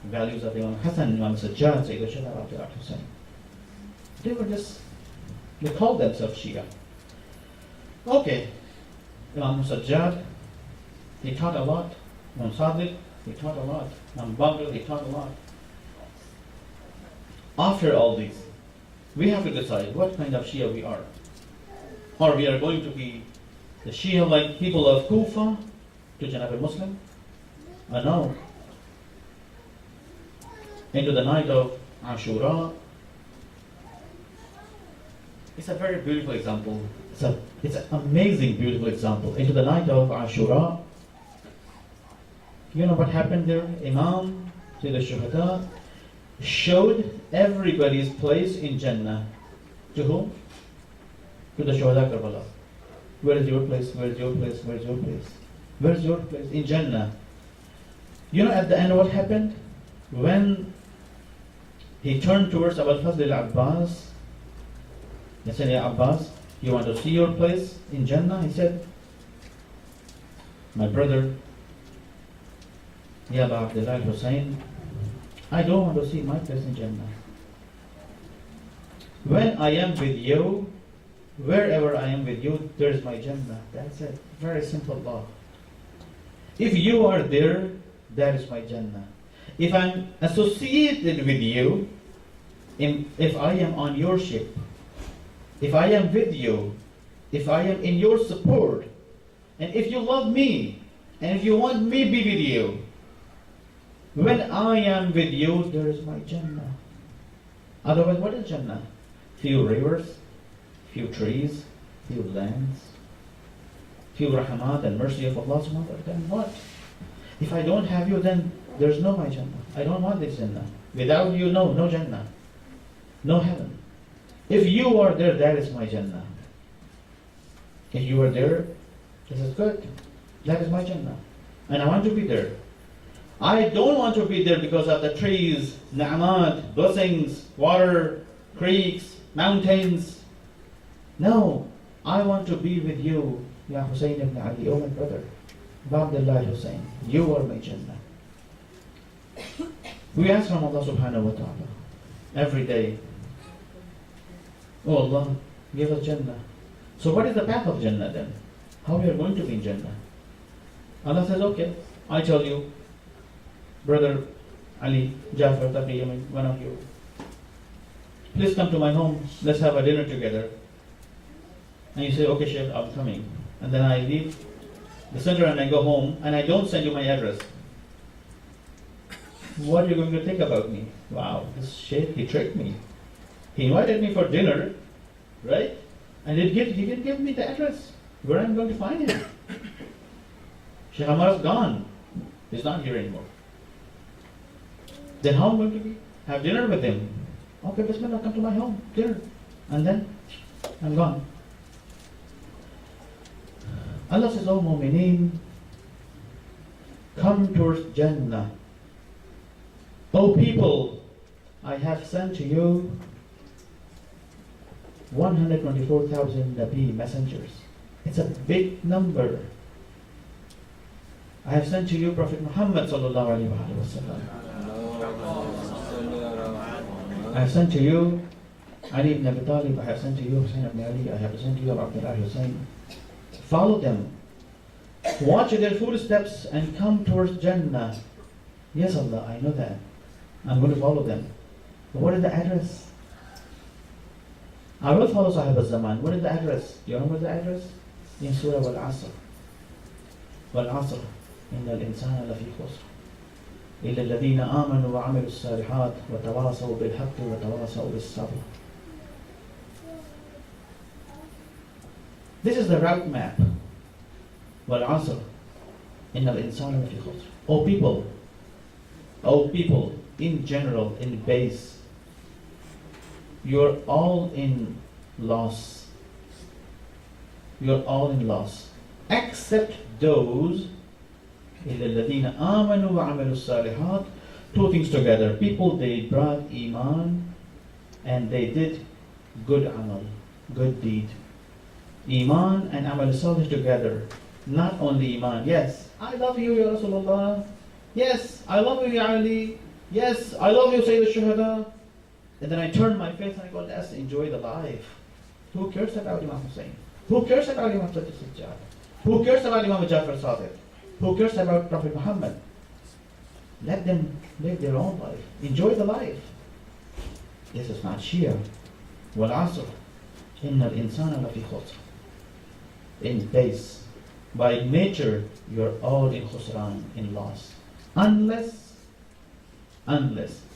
values of Imam Hassan, Imam Sajjad, Sayyid al-Shah, Abdul Hussain. They called themselves Shia. Okay, Imam Sajjad, he taught a lot. Imam Sadiq, he taught a lot. Imam Baqir, he taught a lot. After all these, we have to decide what kind of Shia we are. Or we are going to be the Shia like people of Kufa to Janab al-Muslim? Or no. Into the night of Ashura. It's a very beautiful example. It's an amazing, beautiful example. Into the night of Ashura. You know what happened there? Imam, Sayyid al-Shuhada, showed everybody's place in Jannah. To whom? To the Shuhada Karbala. Where is your place? Where is your place? Where is your place? Where is your place? In Jannah. You know at the end what happened? When he turned towards Abul Fazl al-Abbas, he said, Ya Abbas, you want to see your place in Jannah? He said, my brother, Ya Aba Abdullah al-Hussein, I don't want to see my place in Jannah. When I am with you, wherever I am with you, there is my Jannah. That's it. Very simple law. If you are there, that is my Jannah. If I'm associated with you, if I am on your ship, if I am with you, if I am in your support, and if you love me, and if you want me to be with you, when I am with you, there is my Jannah. Otherwise, what is Jannah? Few rivers, few trees, few lands, few rahmat and mercy of Allah subhanahu wa ta'ala. Then what? If I don't have you, then there's no my Jannah. I don't want this Jannah. Without you, no Jannah. No heaven. If you are there, that is my Jannah. If you are there, this is good. That is my Jannah. And I want to be there. I don't want to be there because of the trees, na'amat, blessings, water, creeks, mountains. No, I want to be with you, Ya Hussein ibn Ali, oh my brother, Abdullah Hussein. You are my Jannah. We ask from Allah subhanahu wa ta'ala every day, oh Allah, give us Jannah. So what is the path of Jannah then? How we are going to be in Jannah? Allah says, okay, I tell you, brother Ali, Jafar, Taqi, one of you, please come to my home, let's have a dinner together. And you say, okay Sheikh, I'm coming. And then I leave the center and I go home and I don't send you my address. What are you going to think about me? Wow, this Sheikh, he tricked me. He invited me for dinner, right? And he didn't give me the address where I'm going to find him. Sheikh Ammar is gone. He's not here anymore. Then how am I going to have dinner with him? Okay, Bismillah, come to my home, dinner. And then I'm gone. Allah says, O mu'mineen, come towards Jannah. O people, I have sent to you 124,000 Nabi messengers. It's a big number. I have sent to you Prophet Muhammad sallallahu alaihi wasallam. I have sent to you Ali ibn Abi Talib. I have sent to you Hussein ibn Ali. I have sent to you Abdullah Hussein. Follow them. Watch their footsteps and come towards Jannah. Yes, Allah, I know that. I'm going to follow them. But what is the address? I will follow Sahib al-Zaman. What is the address? Do you know what the address? In Surah al-Asr. Wal-Asr. Inna al-insana lafi khusr. إلا الذين آمنوا وعملوا الصالحات وتواصوا بالحق وتواصوا بالصبر. This is the route map. والعصر إن الإنسان لفي خسر. Oh people, in general, in base, you're all in loss. You're all in loss, except those إلا الذين آمنوا وعملوا الصالحات, two things together. People, they brought Iman and they did good amal, good deed. Iman and amal salih together. Not only Iman. Yes, I love you, Ya Rasulullah. Yes, I love you, Ya Ali. Yes, I love you, Sayyid al-Shuhada. And then I turn my face and I go, let's enjoy the life. Who cares about Imam Hussein? Who cares about Imam Sajjad? Who cares about Imam Jafar Sadiq? Who cares about Prophet Muhammad? Let them live their own life. Enjoy the life. This is not Shia. وَالْعَصْرِ إِنَّ الْإِنسَانَ لَفِي خُسْرٍ. In base, by nature, you're all in khusran, in loss. Unless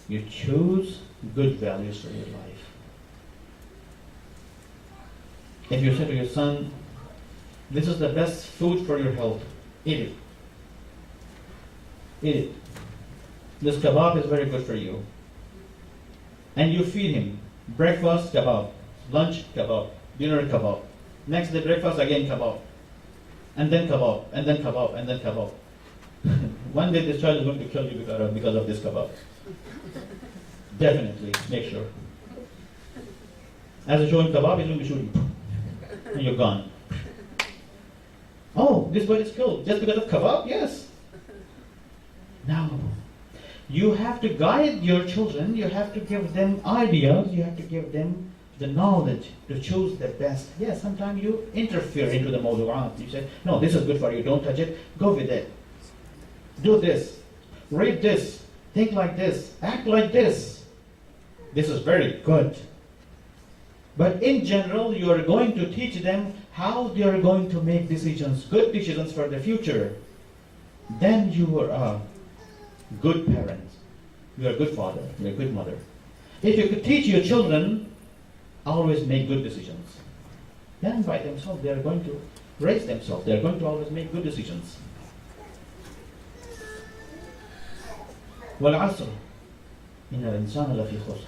you choose good values for your life. If you say to your son, this is the best food for your health, eat it. Eat it. This kebab is very good for you. And you feed him. Breakfast, kebab. Lunch, kebab. Dinner, kebab. Next day, breakfast, again, kebab. And then kebab, and then kebab, and then kebab. One day this child is going to kill you because of this kebab. Definitely, make sure. As you show him kebab, he's going to shoot you. And you're gone. Oh, this boy is killed just because of kebab? Yes. No. You have to guide your children, you have to give them ideas, you have to give them the knowledge to choose the best. Yes, sometimes you interfere into the mawdu'at. You say, no, this is good for you, don't touch it, go with it. Do this, read this, think like this, act like this. This is very good. But in general, you are going to teach them how they are going to make decisions, good decisions for the future. Then you are a good parent. You are a good father. You are a good mother. If you could teach your children, always make good decisions. Then by themselves, they are going to raise themselves. They are going to always make good decisions. وَالْعَصْرِ إِنَّ الْإِنسَانَ لَفِي خُسْرٍ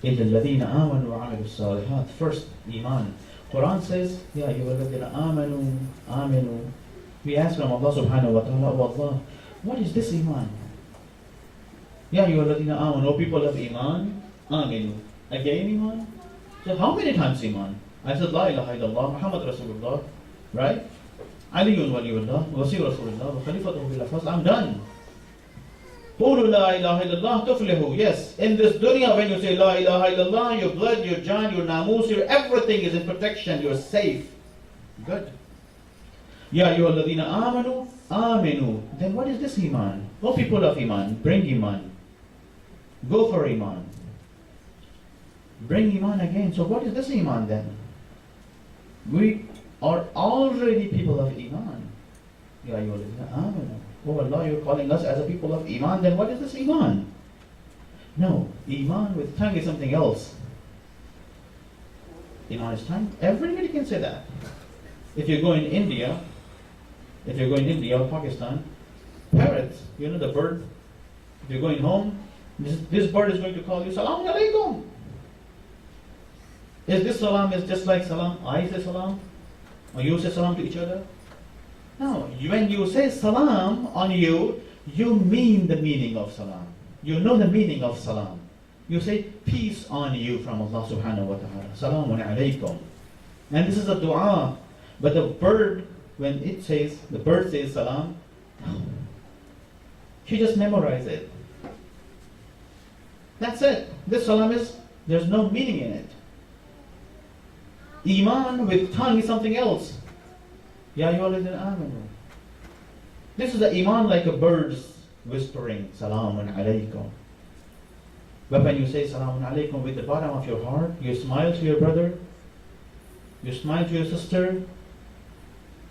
إِلَّا الَّذِينَ آمَنُوا وَعَمِلُوا الصَّالِحَاتِ. First, Iman. Quran says, يَا أَيُّهَا الَّذِينَ آمَنُوا. We ask from Allah subhanahu wa ta'ala, oh Allah, what is this Iman? Ya ayyuhalladhina amanu, O people of Iman, aminu. Again Iman? So how many times Iman? I said, La ilaha illallah, Muhammad Rasulullah, right? Aliyun waliyullah, Wasi Rasulullah, wa khalifatuhu bil afas. I'm done. Qulu la ilaha illallah tuflihu. Yes, in this dunya when you say La ilaha illallah, your blood, your jaan, your namus, your everything is in protection, you're safe. Good. Ya ayyuhalladhina amanu, aminu. Then what is this Iman? O people of Iman, bring Iman. Go for Iman. Bring Iman again. So what is this Iman then? We are already people of Iman. Ya ayyuhalladhina amanu. Oh Allah, you're calling us as a people of Iman, then what is this Iman? No, Iman with tongue is something else. Iman is tongue. Everybody can say that. If you go in India or Pakistan, parrots, you know the bird, if you're going home, this bird is going to call you, Salaam alaikum. Is this salam is just like salam? I say salam? Or you say salam to each other? No, when you say salam on you, you mean the meaning of salam. You know the meaning of salam. You say peace on you from Allah subhanahu wa ta'ala. Salamun alaykum. And this is a dua. But the bird, when the bird says salam, she just memorizes it. That's it. This salam there's no meaning in it. Iman with tongue is something else. Ya ayyuhalladhina amanu. This is the Iman like a bird's whispering, Salamun alaykum. But when you say Salamun alaykum with the bottom of your heart, you smile to your brother, you smile to your sister,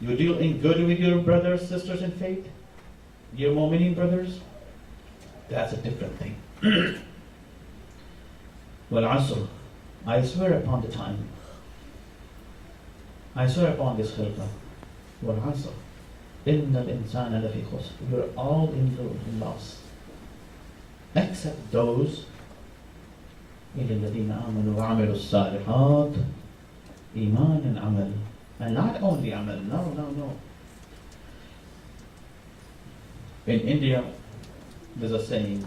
you deal in good with your brothers, sisters in faith, your mu'mineen brothers, that's a different thing. Wal-Asr, I swear upon the time. I swear upon this khilqah. Wal-Asr, Inna al-insana lafi khusr. You're all in loss. Except those إِلَّا الَّذِينَ آمَنُوا وَعَمِلُوا الصَّالِحَاتِ. Iman and amal. And not only amal, no. In India, there's a saying,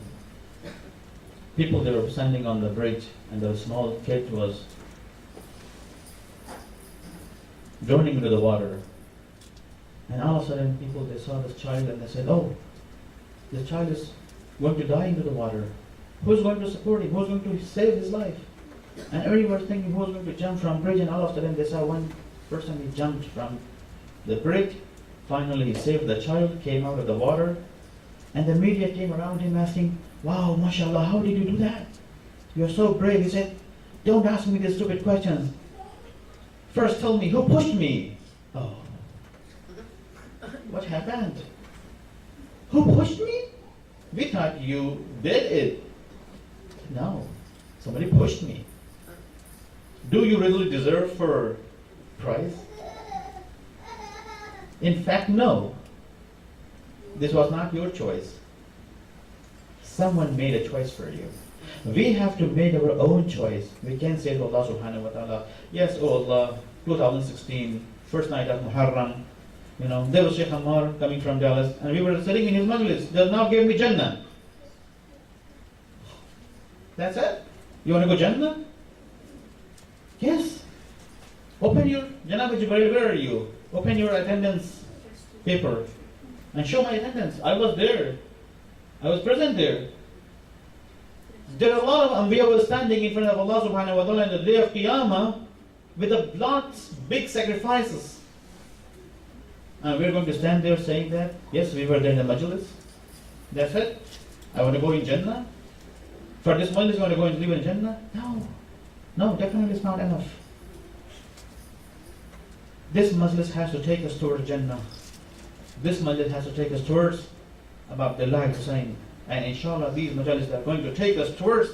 People, they were standing on the bridge, and the small kid was drowning into the water. And all of a sudden, people, they saw this child and they said, oh, this child is going to die into the water. Who's going to support him? Who's going to save his life? And everyone was thinking who's going to jump from bridge, and all of a sudden they saw one person, he jumped from the bridge. Finally, he saved the child, came out of the water, and the media came around him asking, wow, mashallah, how did you do that? You're so brave. He said, don't ask me these stupid questions. First tell me, who pushed me? Oh, what happened? Who pushed me? We thought you did it. No, somebody pushed me. Do you really deserve for prize? In fact, no. This was not your choice. Someone made a choice for you. We have to make our own choice. We can't say to Allah subhanahu wa ta'ala, yes, oh Allah, 2016, first night of Muharram, there was Shaykh Ammar coming from Dallas, and we were sitting in his majlis. They now gave me Jannah. That's it? You want to go Jannah? Yes. Open your, Janab Jibreel, where are you? Open your attendance paper and show my attendance. I was there. I was present there. There are a lot of Anbiya standing in front of Allah subhanahu wa ta'ala in the day of Qiyamah with a lots big sacrifices. And we're going to stand there saying that, yes, we were there in the majlis. That's it. I want to go in Jannah. For this majlis, I want to go and live in Jannah. No, definitely it's not enough. This majlis has to take us towards Jannah. This majlis has to take us towards about the life Hussain. And inshallah, these majalis are going to take us towards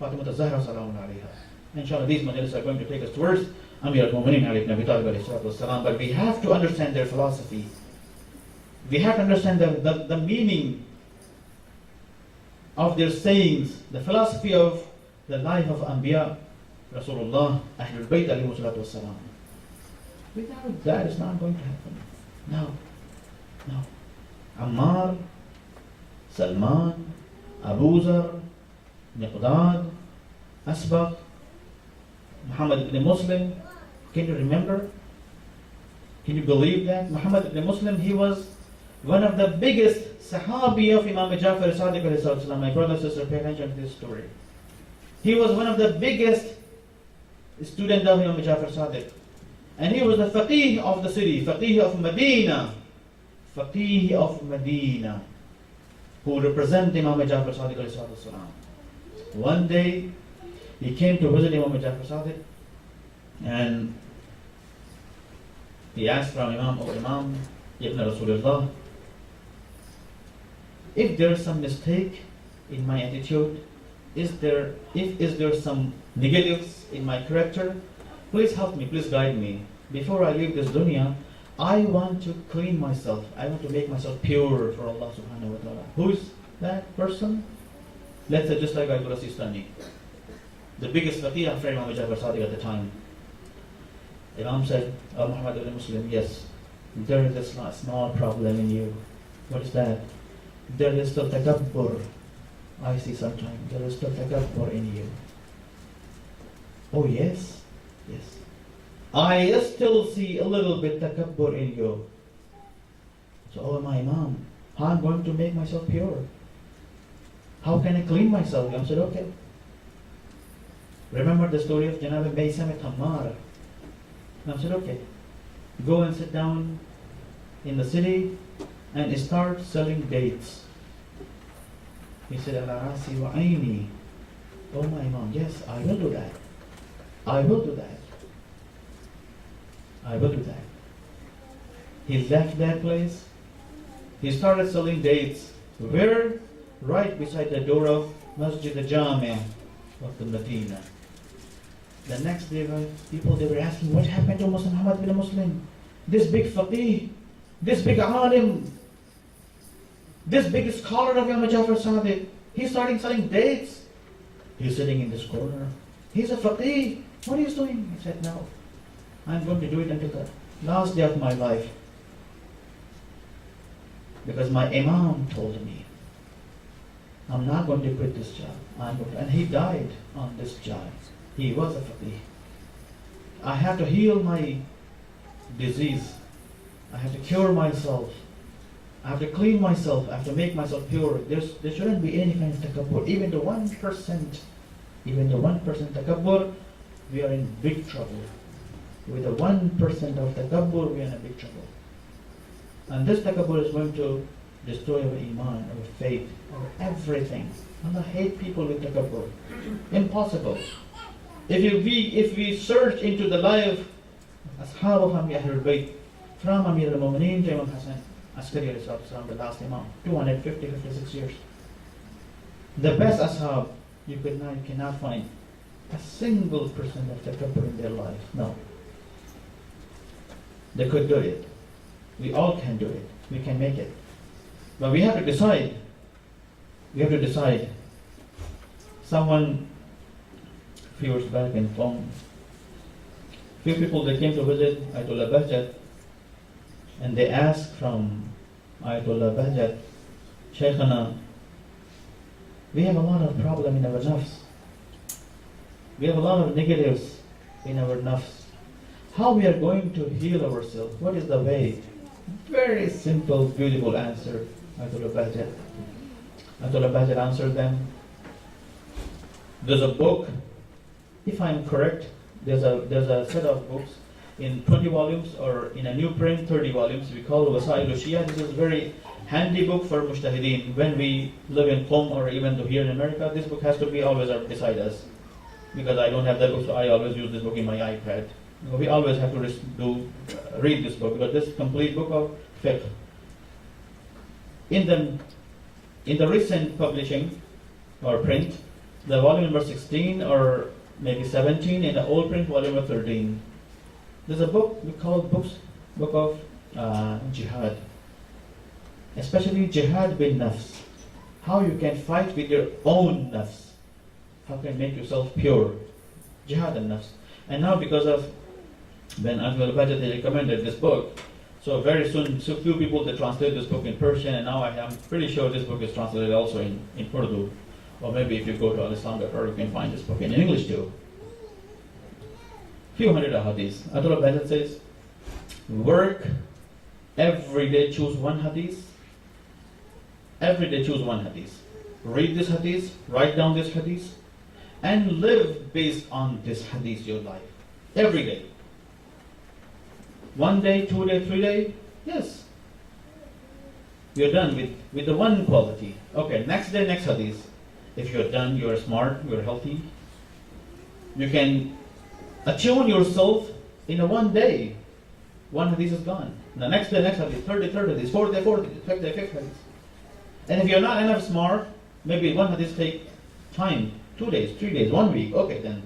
Fatimah al-Zahra salamun alayha. Inshallah, these majalis are going to take us towards Amir al-Mu'minin Ali ibn Abi Talib alayhi salatu wassalam. But we have to understand their philosophy. We have to understand the meaning of their sayings, the philosophy of the life of Anbiya, Rasulullah, Ahlul Bayt alayhi salatu wassalam. Without that, it's not going to happen. No. Ammar, Salman, Abu Zar, Miqdad, Asbaq, Muhammad ibn Muslim. Can you remember? Can you believe that? Muhammad ibn Muslim, he was one of the biggest Sahabi of Imam Jafar Sadiq alayhi salam. My brother and sister, pay attention to this story. He was one of the biggest students of Imam Jafar Sadiq. And he was the faqih of the city, faqih of Medina, who represent Imam Jafar Sadiq alayhi salam. One day, he came to visit Imam Jafar Sadiq, and he asked from Imam, oh Imam, Ibn Rasulullah, if there is some mistake in my attitude, is there some negatives in my character, please help me, please guide me. Before I leave this dunya, I want to clean myself. I want to make myself pure for Allah subhanahu wa ta'ala. Who is that person? Let's say just like Ayyub Sistani, the biggest faqih after Imam Jafar Sadiq at the time. Imam said, oh Muhammad ibn Muslim, yes, there is a small problem in you. What is that? There is still takabbur. I see sometimes there is still takabbur in you. Oh yes? Yes. I still see a little bit takabbur in you. So, oh my Imam, how am I going to make myself pure? How can I clean myself? Imam said, okay. Remember the story of Janab Baysamet Ammar. Imam said, okay. Go and sit down in the city and start selling dates. He said, Ala rasi wa aini. Oh my Imam, yes, I will do that. I will do that. I will do that. He left that place. He started selling dates. Where? Right beside the door of Masjid al-Jami of the Medina. The next day, people, they were asking, what happened to Muslim Muhammad bin Muslim? This big faqih, this big alim, this big scholar of Imam Jafar Sadiq, he's starting selling dates. He's sitting in this corner. He's a faqih. What are you doing? He said, no, I'm going to do it until the last day of my life. Because my Imam told me. I'm not going to quit this job. And he died on this job. He was a faqih. I have to heal my disease. I have to cure myself. I have to clean myself. I have to make myself pure. There shouldn't be any kind of takabbur. Even the 1%, takabbur, we are in big trouble. With the 1% of takabbur, we are in a big trouble. And this takabbur is going to destroy our iman, our faith, our everything. Allah hate people with takabbur. Impossible. If we search into the life of Ashab of Ahlul Bayt, from Amir al-Mu'mineen to Imam Hassan Askari alayhi salatu wasalam, the last Imam, 56 years. The best Ashab, you cannot find a single percent of takabbur in their life. No. They could do it. We all can do it. We can make it. But we have to decide. Someone, a few years back in phone, few people that came to visit Ayatollah Bahjat, and they asked from Ayatollah Bahjat, Shaykhana, we have a lot of problem in our nafs. We have a lot of negatives in our nafs. How we are going to heal ourselves? What is the way? Very simple, beautiful answer. Ayatollah Bahjat answered them. There's a book, if I'm correct, there's a set of books in 20 volumes or in a new print 30 volumes. We call Wasail Shia. This is a very handy book for mujtahideen. When we live in Qom or even here in America, this book has to be always beside us. Because I don't have that book, so I always use this book in my iPad. We always have to read this book, because this is a complete book of fiqh. In the recent publishing or print, the volume number 16 or maybe 17, in the old print, volume number 13. There's a book we call book of jihad, especially jihad bin nafs. How you can fight with your own nafs. How can you make yourself pure? Jihad and nafs. And now because of when Ayatollah Bahjat recommended this book, so very soon, so few people that translate this book in Persian, and now I'm pretty sure this book is translated also in Urdu. Or maybe if you go to al-Islam.org, you can find this book in English too. Few hundred hadiths. Ayatollah Bahjat says, work every day, choose one hadith. Every day choose one hadith. Read this hadith, write down this hadith, and live based on this hadith your life. Every day. 1 day, 2 day, 3 day, yes. You're done with the one quality. Okay, next day, next hadith. If you're done, you're smart, you're healthy. You can attune yourself in a 1 day. One hadith is gone. The next day, next hadith, third hadith, fourth day, fifth day, fifth hadith. And if you're not enough smart, maybe one hadith take time, 2 days, 3 days, 1 week, okay then.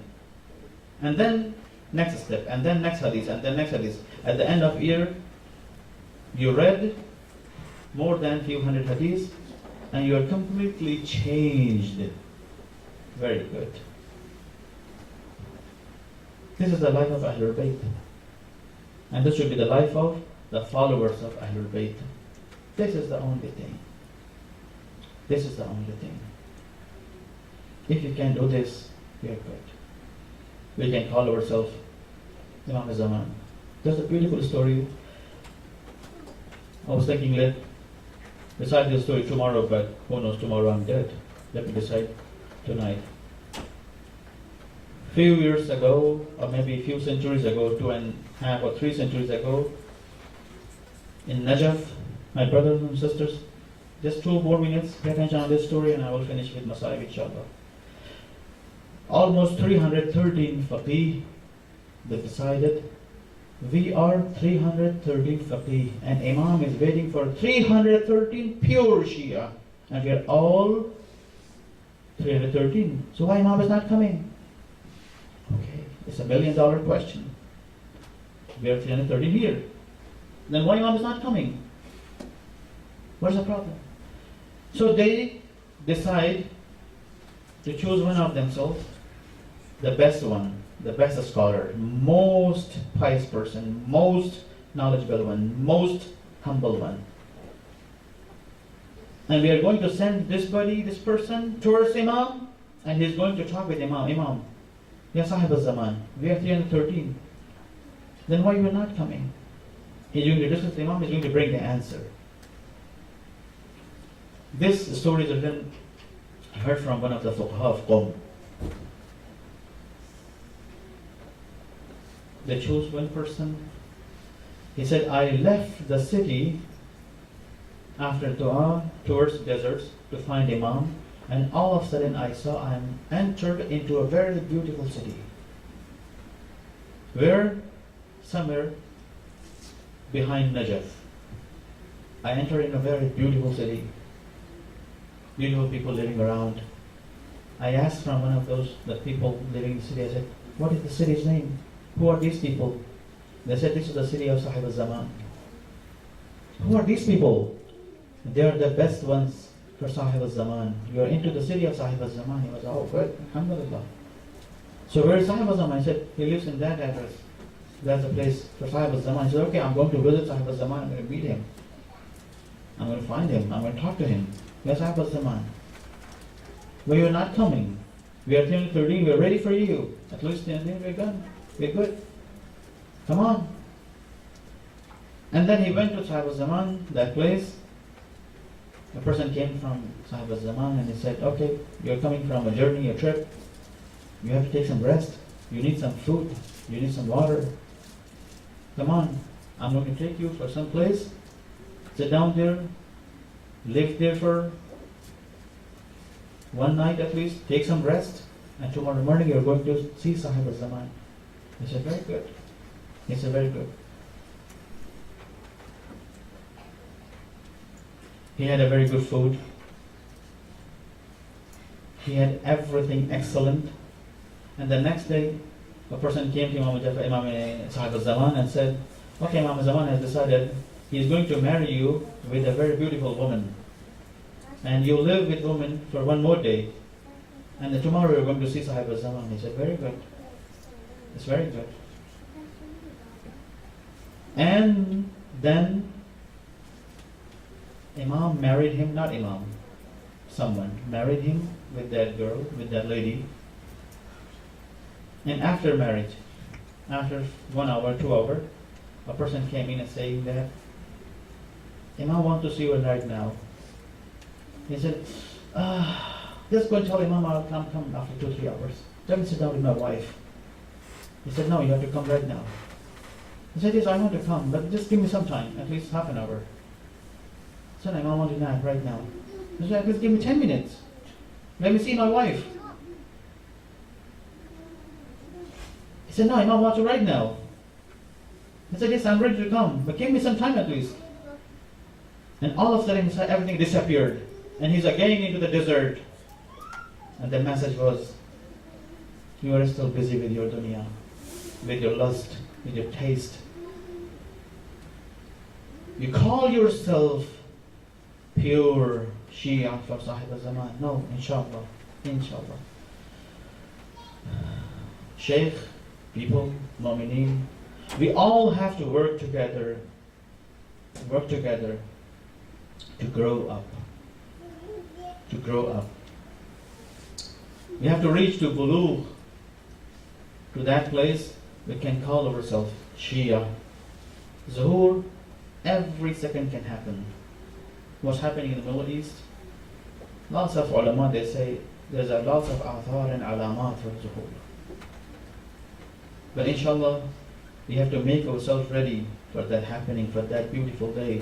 And then next step, and then next hadith, and then next hadith. At the end of year, you read more than few hundred hadiths, and you are completely changed. Very good. This is the life of Ahlul Bayt. And this should be the life of the followers of Ahlul Bayt. This is the only thing. This is the only thing. If you can do this, we are good. We can call ourselves Imam Zaman. There's a beautiful story. I was thinking, let decide this story tomorrow, but who knows, tomorrow I'm dead. Let me decide tonight. Few years ago, or maybe a few centuries ago, 2.5 or 3 centuries ago, in Najaf, my brothers and sisters, just 2 more minutes, pay attention on this story and I will finish with Masaib inshallah. Almost 313 faqih, they decided, we are 313 faqih, and Imam is waiting for 313 pure Shia, and we are all 313. So why Imam is not coming? Okay, it's $1 million question. We are 313 here. Then why Imam is not coming? What's the problem? So they decide to choose one of themselves, the best one, the best scholar, most pious person, most knowledgeable one, most humble one. And we are going to send this person towards Imam, and he's going to talk with Imam. Imam, Ya Sahib al-Zaman, we are 313. Then why you are not coming? He's going to discuss with Imam, he's going to bring the answer. This story is written, I heard from one of the fuqaha of Qom. They chose one person. He said, I left the city after dua towards deserts to find Imam, and all of a sudden I saw I am entered into a very beautiful city. Where? Somewhere behind Najaf. I entered in a very beautiful city. Beautiful people living around. I asked from one of the people living in the city, I said, what is the city's name? Who are these people? They said, this is the city of Sahib al-Zaman. Who are these people? They are the best ones for Sahib al-Zaman. You are into the city of Sahib al-Zaman. He was, oh good, alhamdulillah. So where is Sahib al-Zaman? I said, he lives in that address. That's the place for Sahib al-Zaman. He said, okay, I'm going to visit Sahib al-Zaman. I'm going to meet him. I'm going to find him. I'm going to talk to him. Yes, Sahib al-Zaman. Well, you're not coming. We are 10:30. We are ready for you. At least we're done. We're good. Come on. And then he went to Sahib al-Zaman, that place. A person came from Sahib al-Zaman and he said, okay, you're coming from a journey, a trip. You have to take some rest. You need some food. You need some water. Come on. I'm going to take you for some place. Sit down there. Live there for one night at least. Take some rest. And tomorrow morning you're going to see Sahib al-Zaman. He said, very good. He said, very good. He had a very good food. He had everything excellent. And the next day, a person came to Imam Sahib al-Zaman and said, okay, Imam al-Zaman has decided he is going to marry you with a very beautiful woman. And you live with woman for one more day. And then tomorrow you're going to see Sahib al-Zaman. He said, very good. It's very good. And then Imam married him, not Imam, someone married him with that girl, with that lady. And after marriage, after 1 hour, 2 hours, a person came in and saying that, Imam wants to see you right now. He said, just go and tell Imam I'll come after 2-3 hours. Let me sit down with my wife. He said, no, you have to come right now. He said, yes, I want to come, but just give me some time, at least half an hour. He said, Imam, I want to nap right now. He said, just give me 10 minutes. Let me see my wife. He said, no, Imam wants to right now. He said, yes, I'm ready to come, but give me some time at least. And all of a sudden, everything disappeared. And he's again into the desert. And the message was, you are still busy with your dunya, with your lust, with your taste. You call yourself pure Shia for Sahib al-Zaman. No, inshallah. Inshallah. Shaykh, people, mu'mineen, we all have to work together to grow up. To grow up. We have to reach to bulugh, to that place we can call ourselves Shia. Zuhur, every second can happen. What's happening in the Middle East? Lots of ulama, they say there's a lot of athar and alamat for Zuhur. But inshallah, we have to make ourselves ready for that happening, for that beautiful day.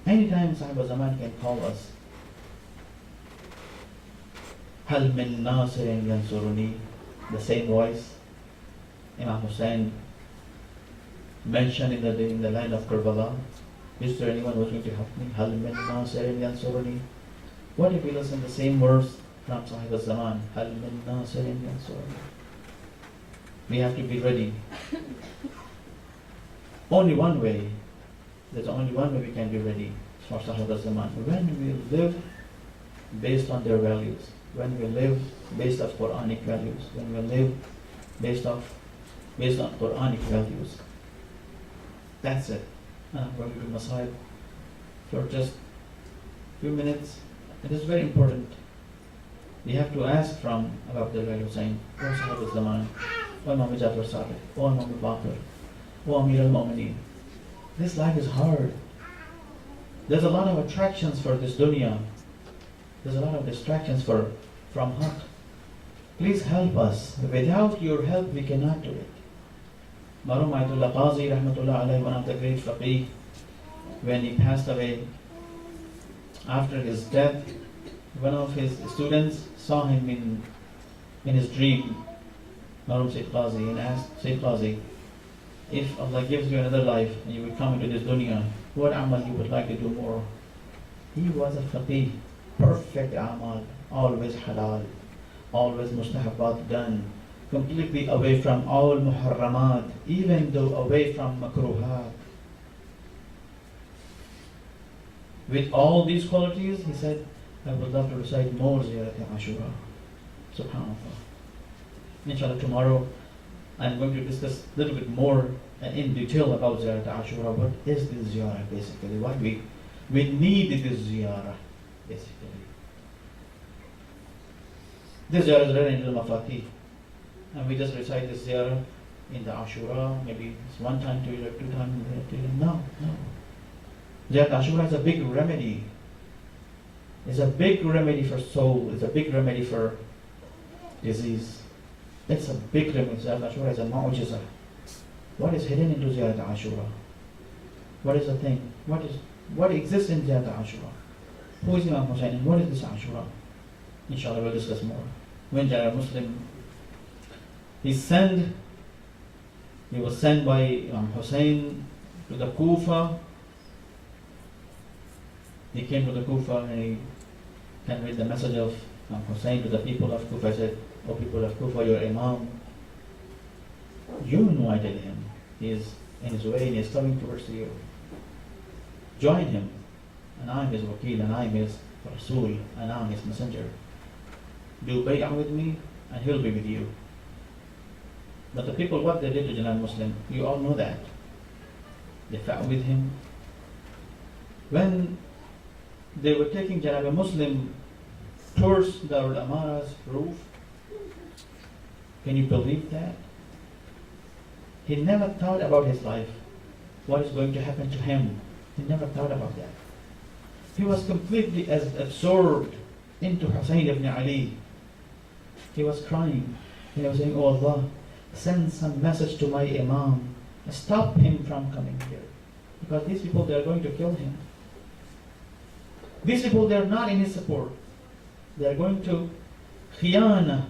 Anytime Sahib al-Zaman can call us. Hal min nasirin yansuruni, the same voice Imam Hussein mentioned in the land of Karbala. Is there anyone who's going to help me? Hal min nasirin yansuruni. What if we listen the same words from Sahib al-Zaman? Hal min nasirin yansuruni. We have to be ready. Only one way. There's only one way we can be ready for Sahib al-Zaman. When we live based on their values. When we live based on Quranic values. When we live based on Quranic values. That's it. We're going to Masahib for just few minutes. It is very important. You have to ask from Abu Abdullah Hussain, O Sahib al-Zaman, O Imam Jafar Sadiq, O Imam al-Baqir, O Amir al-Mu'mineen. This life is hard. There's a lot of attractions for this dunya. There's a lot of distractions from haq. Please help us. Without your help, we cannot do it. Marhum Aidullah Qazi, rahmatullah alayhi, one of the great faqih, when he passed away, after his death, one of his students saw him in his dream, Marhum Sayyid Qazi, and asked Sayyid Qazi, if Allah gives you another life and you would come into this dunya, what amal you would like to do more? He was a faqih, perfect amal, always halal, always mustahabat done, completely away from all muharramat, even though away from makruhat. With all these qualities, he said, I would love to recite more Ziyarat Ashura. Subhanallah. Inshallah, tomorrow I'm going to discuss a little bit more in detail about Ziyarat Ashura. What is this ziyarah basically? Why we need this ziyarah basically. This ziyarah is written in the Mafatih. And we just recite this ziyarah in the Ashura, maybe it's one time, two times. No. Ziyarat Ashura is a big remedy. It's a big remedy for soul. It's a big remedy for disease. It's a big remedy. Ziyarat Ashura is a mu'jiza. What is hidden into Ziyarat Ashura? What is the thing? What exists in Ziyarat Ashura? Who is Imam Hussain and what is this Ashura? Inshallah we'll discuss more. When Janab Muslim, he was sent by Imam Hussain to the Kufa. He came to the Kufa and he conveyed the message of Imam Hussain to the people of Kufa. He said, O people of Kufa, your Imam, you invited him. He is in his way and he is coming towards you. Join him. And I am his wakil and I am his Rasul and I am his messenger. Do bay'ah with me and he'll be with you. But the people, what they did to Janab Muslim, you all know that. They fought with him. When they were taking Janab Muslim towards Darul Amara's roof, can you believe that? He never thought about his life, what is going to happen to him. He never thought about that. He was completely as absorbed into Hussain ibn Ali. He was crying. He was saying, Oh Allah, send some message to my Imam. Stop him from coming here. Because these people, they are going to kill him. These people, they are not in his support. They are going to khiyana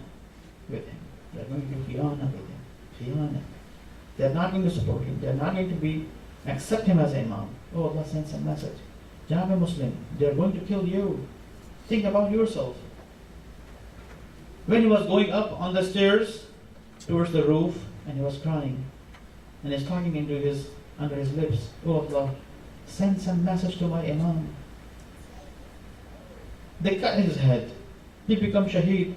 with him. They are going to do khiyana with him. Khiyana. They are not going to support him. They are not going to accept him as Imam. Oh Allah, send some message. Janab Muslim, they are going to kill you. Think about yourself. When he was going up on the stairs towards the roof and he was crying and he's talking under his lips, Oh Allah, send some message to my Imam. They cut his head. He became shaheed.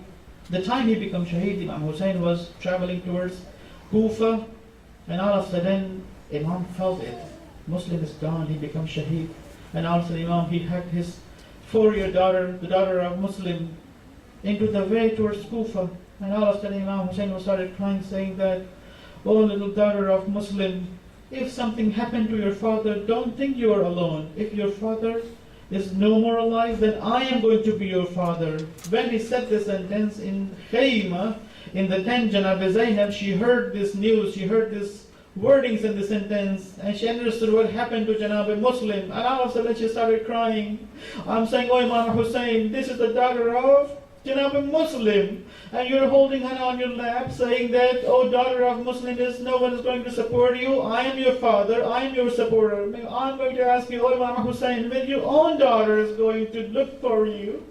The time he became shaheed, Imam Hussain was traveling towards Kufa and all of a sudden Imam felt it. Muslim is gone, he became shaheed. And also Imam, he had his 4-year daughter, the daughter of Muslim, into the way towards Kufa. And all of a sudden Imam Hussain started crying, saying that, Oh little daughter of Muslim, if something happened to your father, don't think you are alone. If your father is no more alive, then I am going to be your father. When he said this sentence in Khayma, in the tent, Janab Zainab, she heard this news, she heard this wordings in the sentence, and she understood what happened to Janab Muslim, and all of a sudden she started crying. I'm saying, Oh Imam Hussain, this is the daughter of Janab Muslim, and you're holding her on your lap, saying that, oh daughter of Muslim, no one is going to support you. I am your father, I am your supporter. I'm going to ask you, Oh Imam Hussain, when your own daughter is going to look for you,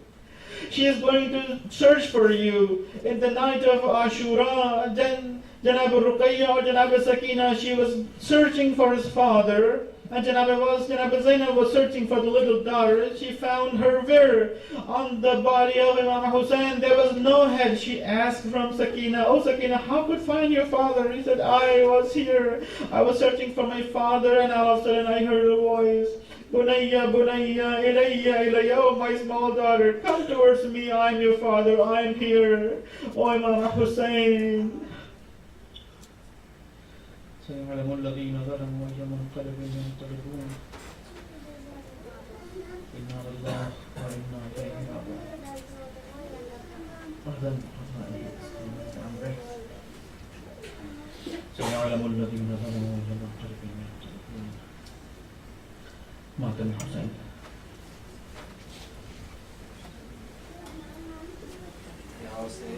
she is going to search for you in the night of Ashura, and then Janab Ruqayya or Janab Sakina, she was searching for his father, and Janab Zainab was searching for the little daughter. She found her where? On the body of Imam Hussain, there was no head. She asked from Sakina, Oh Sakina, how could find your father? He said, I was here. I was searching for my father, and all of a sudden I heard a voice. Bunayya, Bunayya, Ilayya, Ilayya, oh my small daughter, come towards me, I am your father, I am here. Oh Imam Hussein. سيعلم الذين ظلموا أي منقلب ينقلبون إنا لله وإنا إليه راجعون. أذن أمره سيعلم الذين ظلموا أي منقلب ينقلبون. مات الحسين. यहाँ से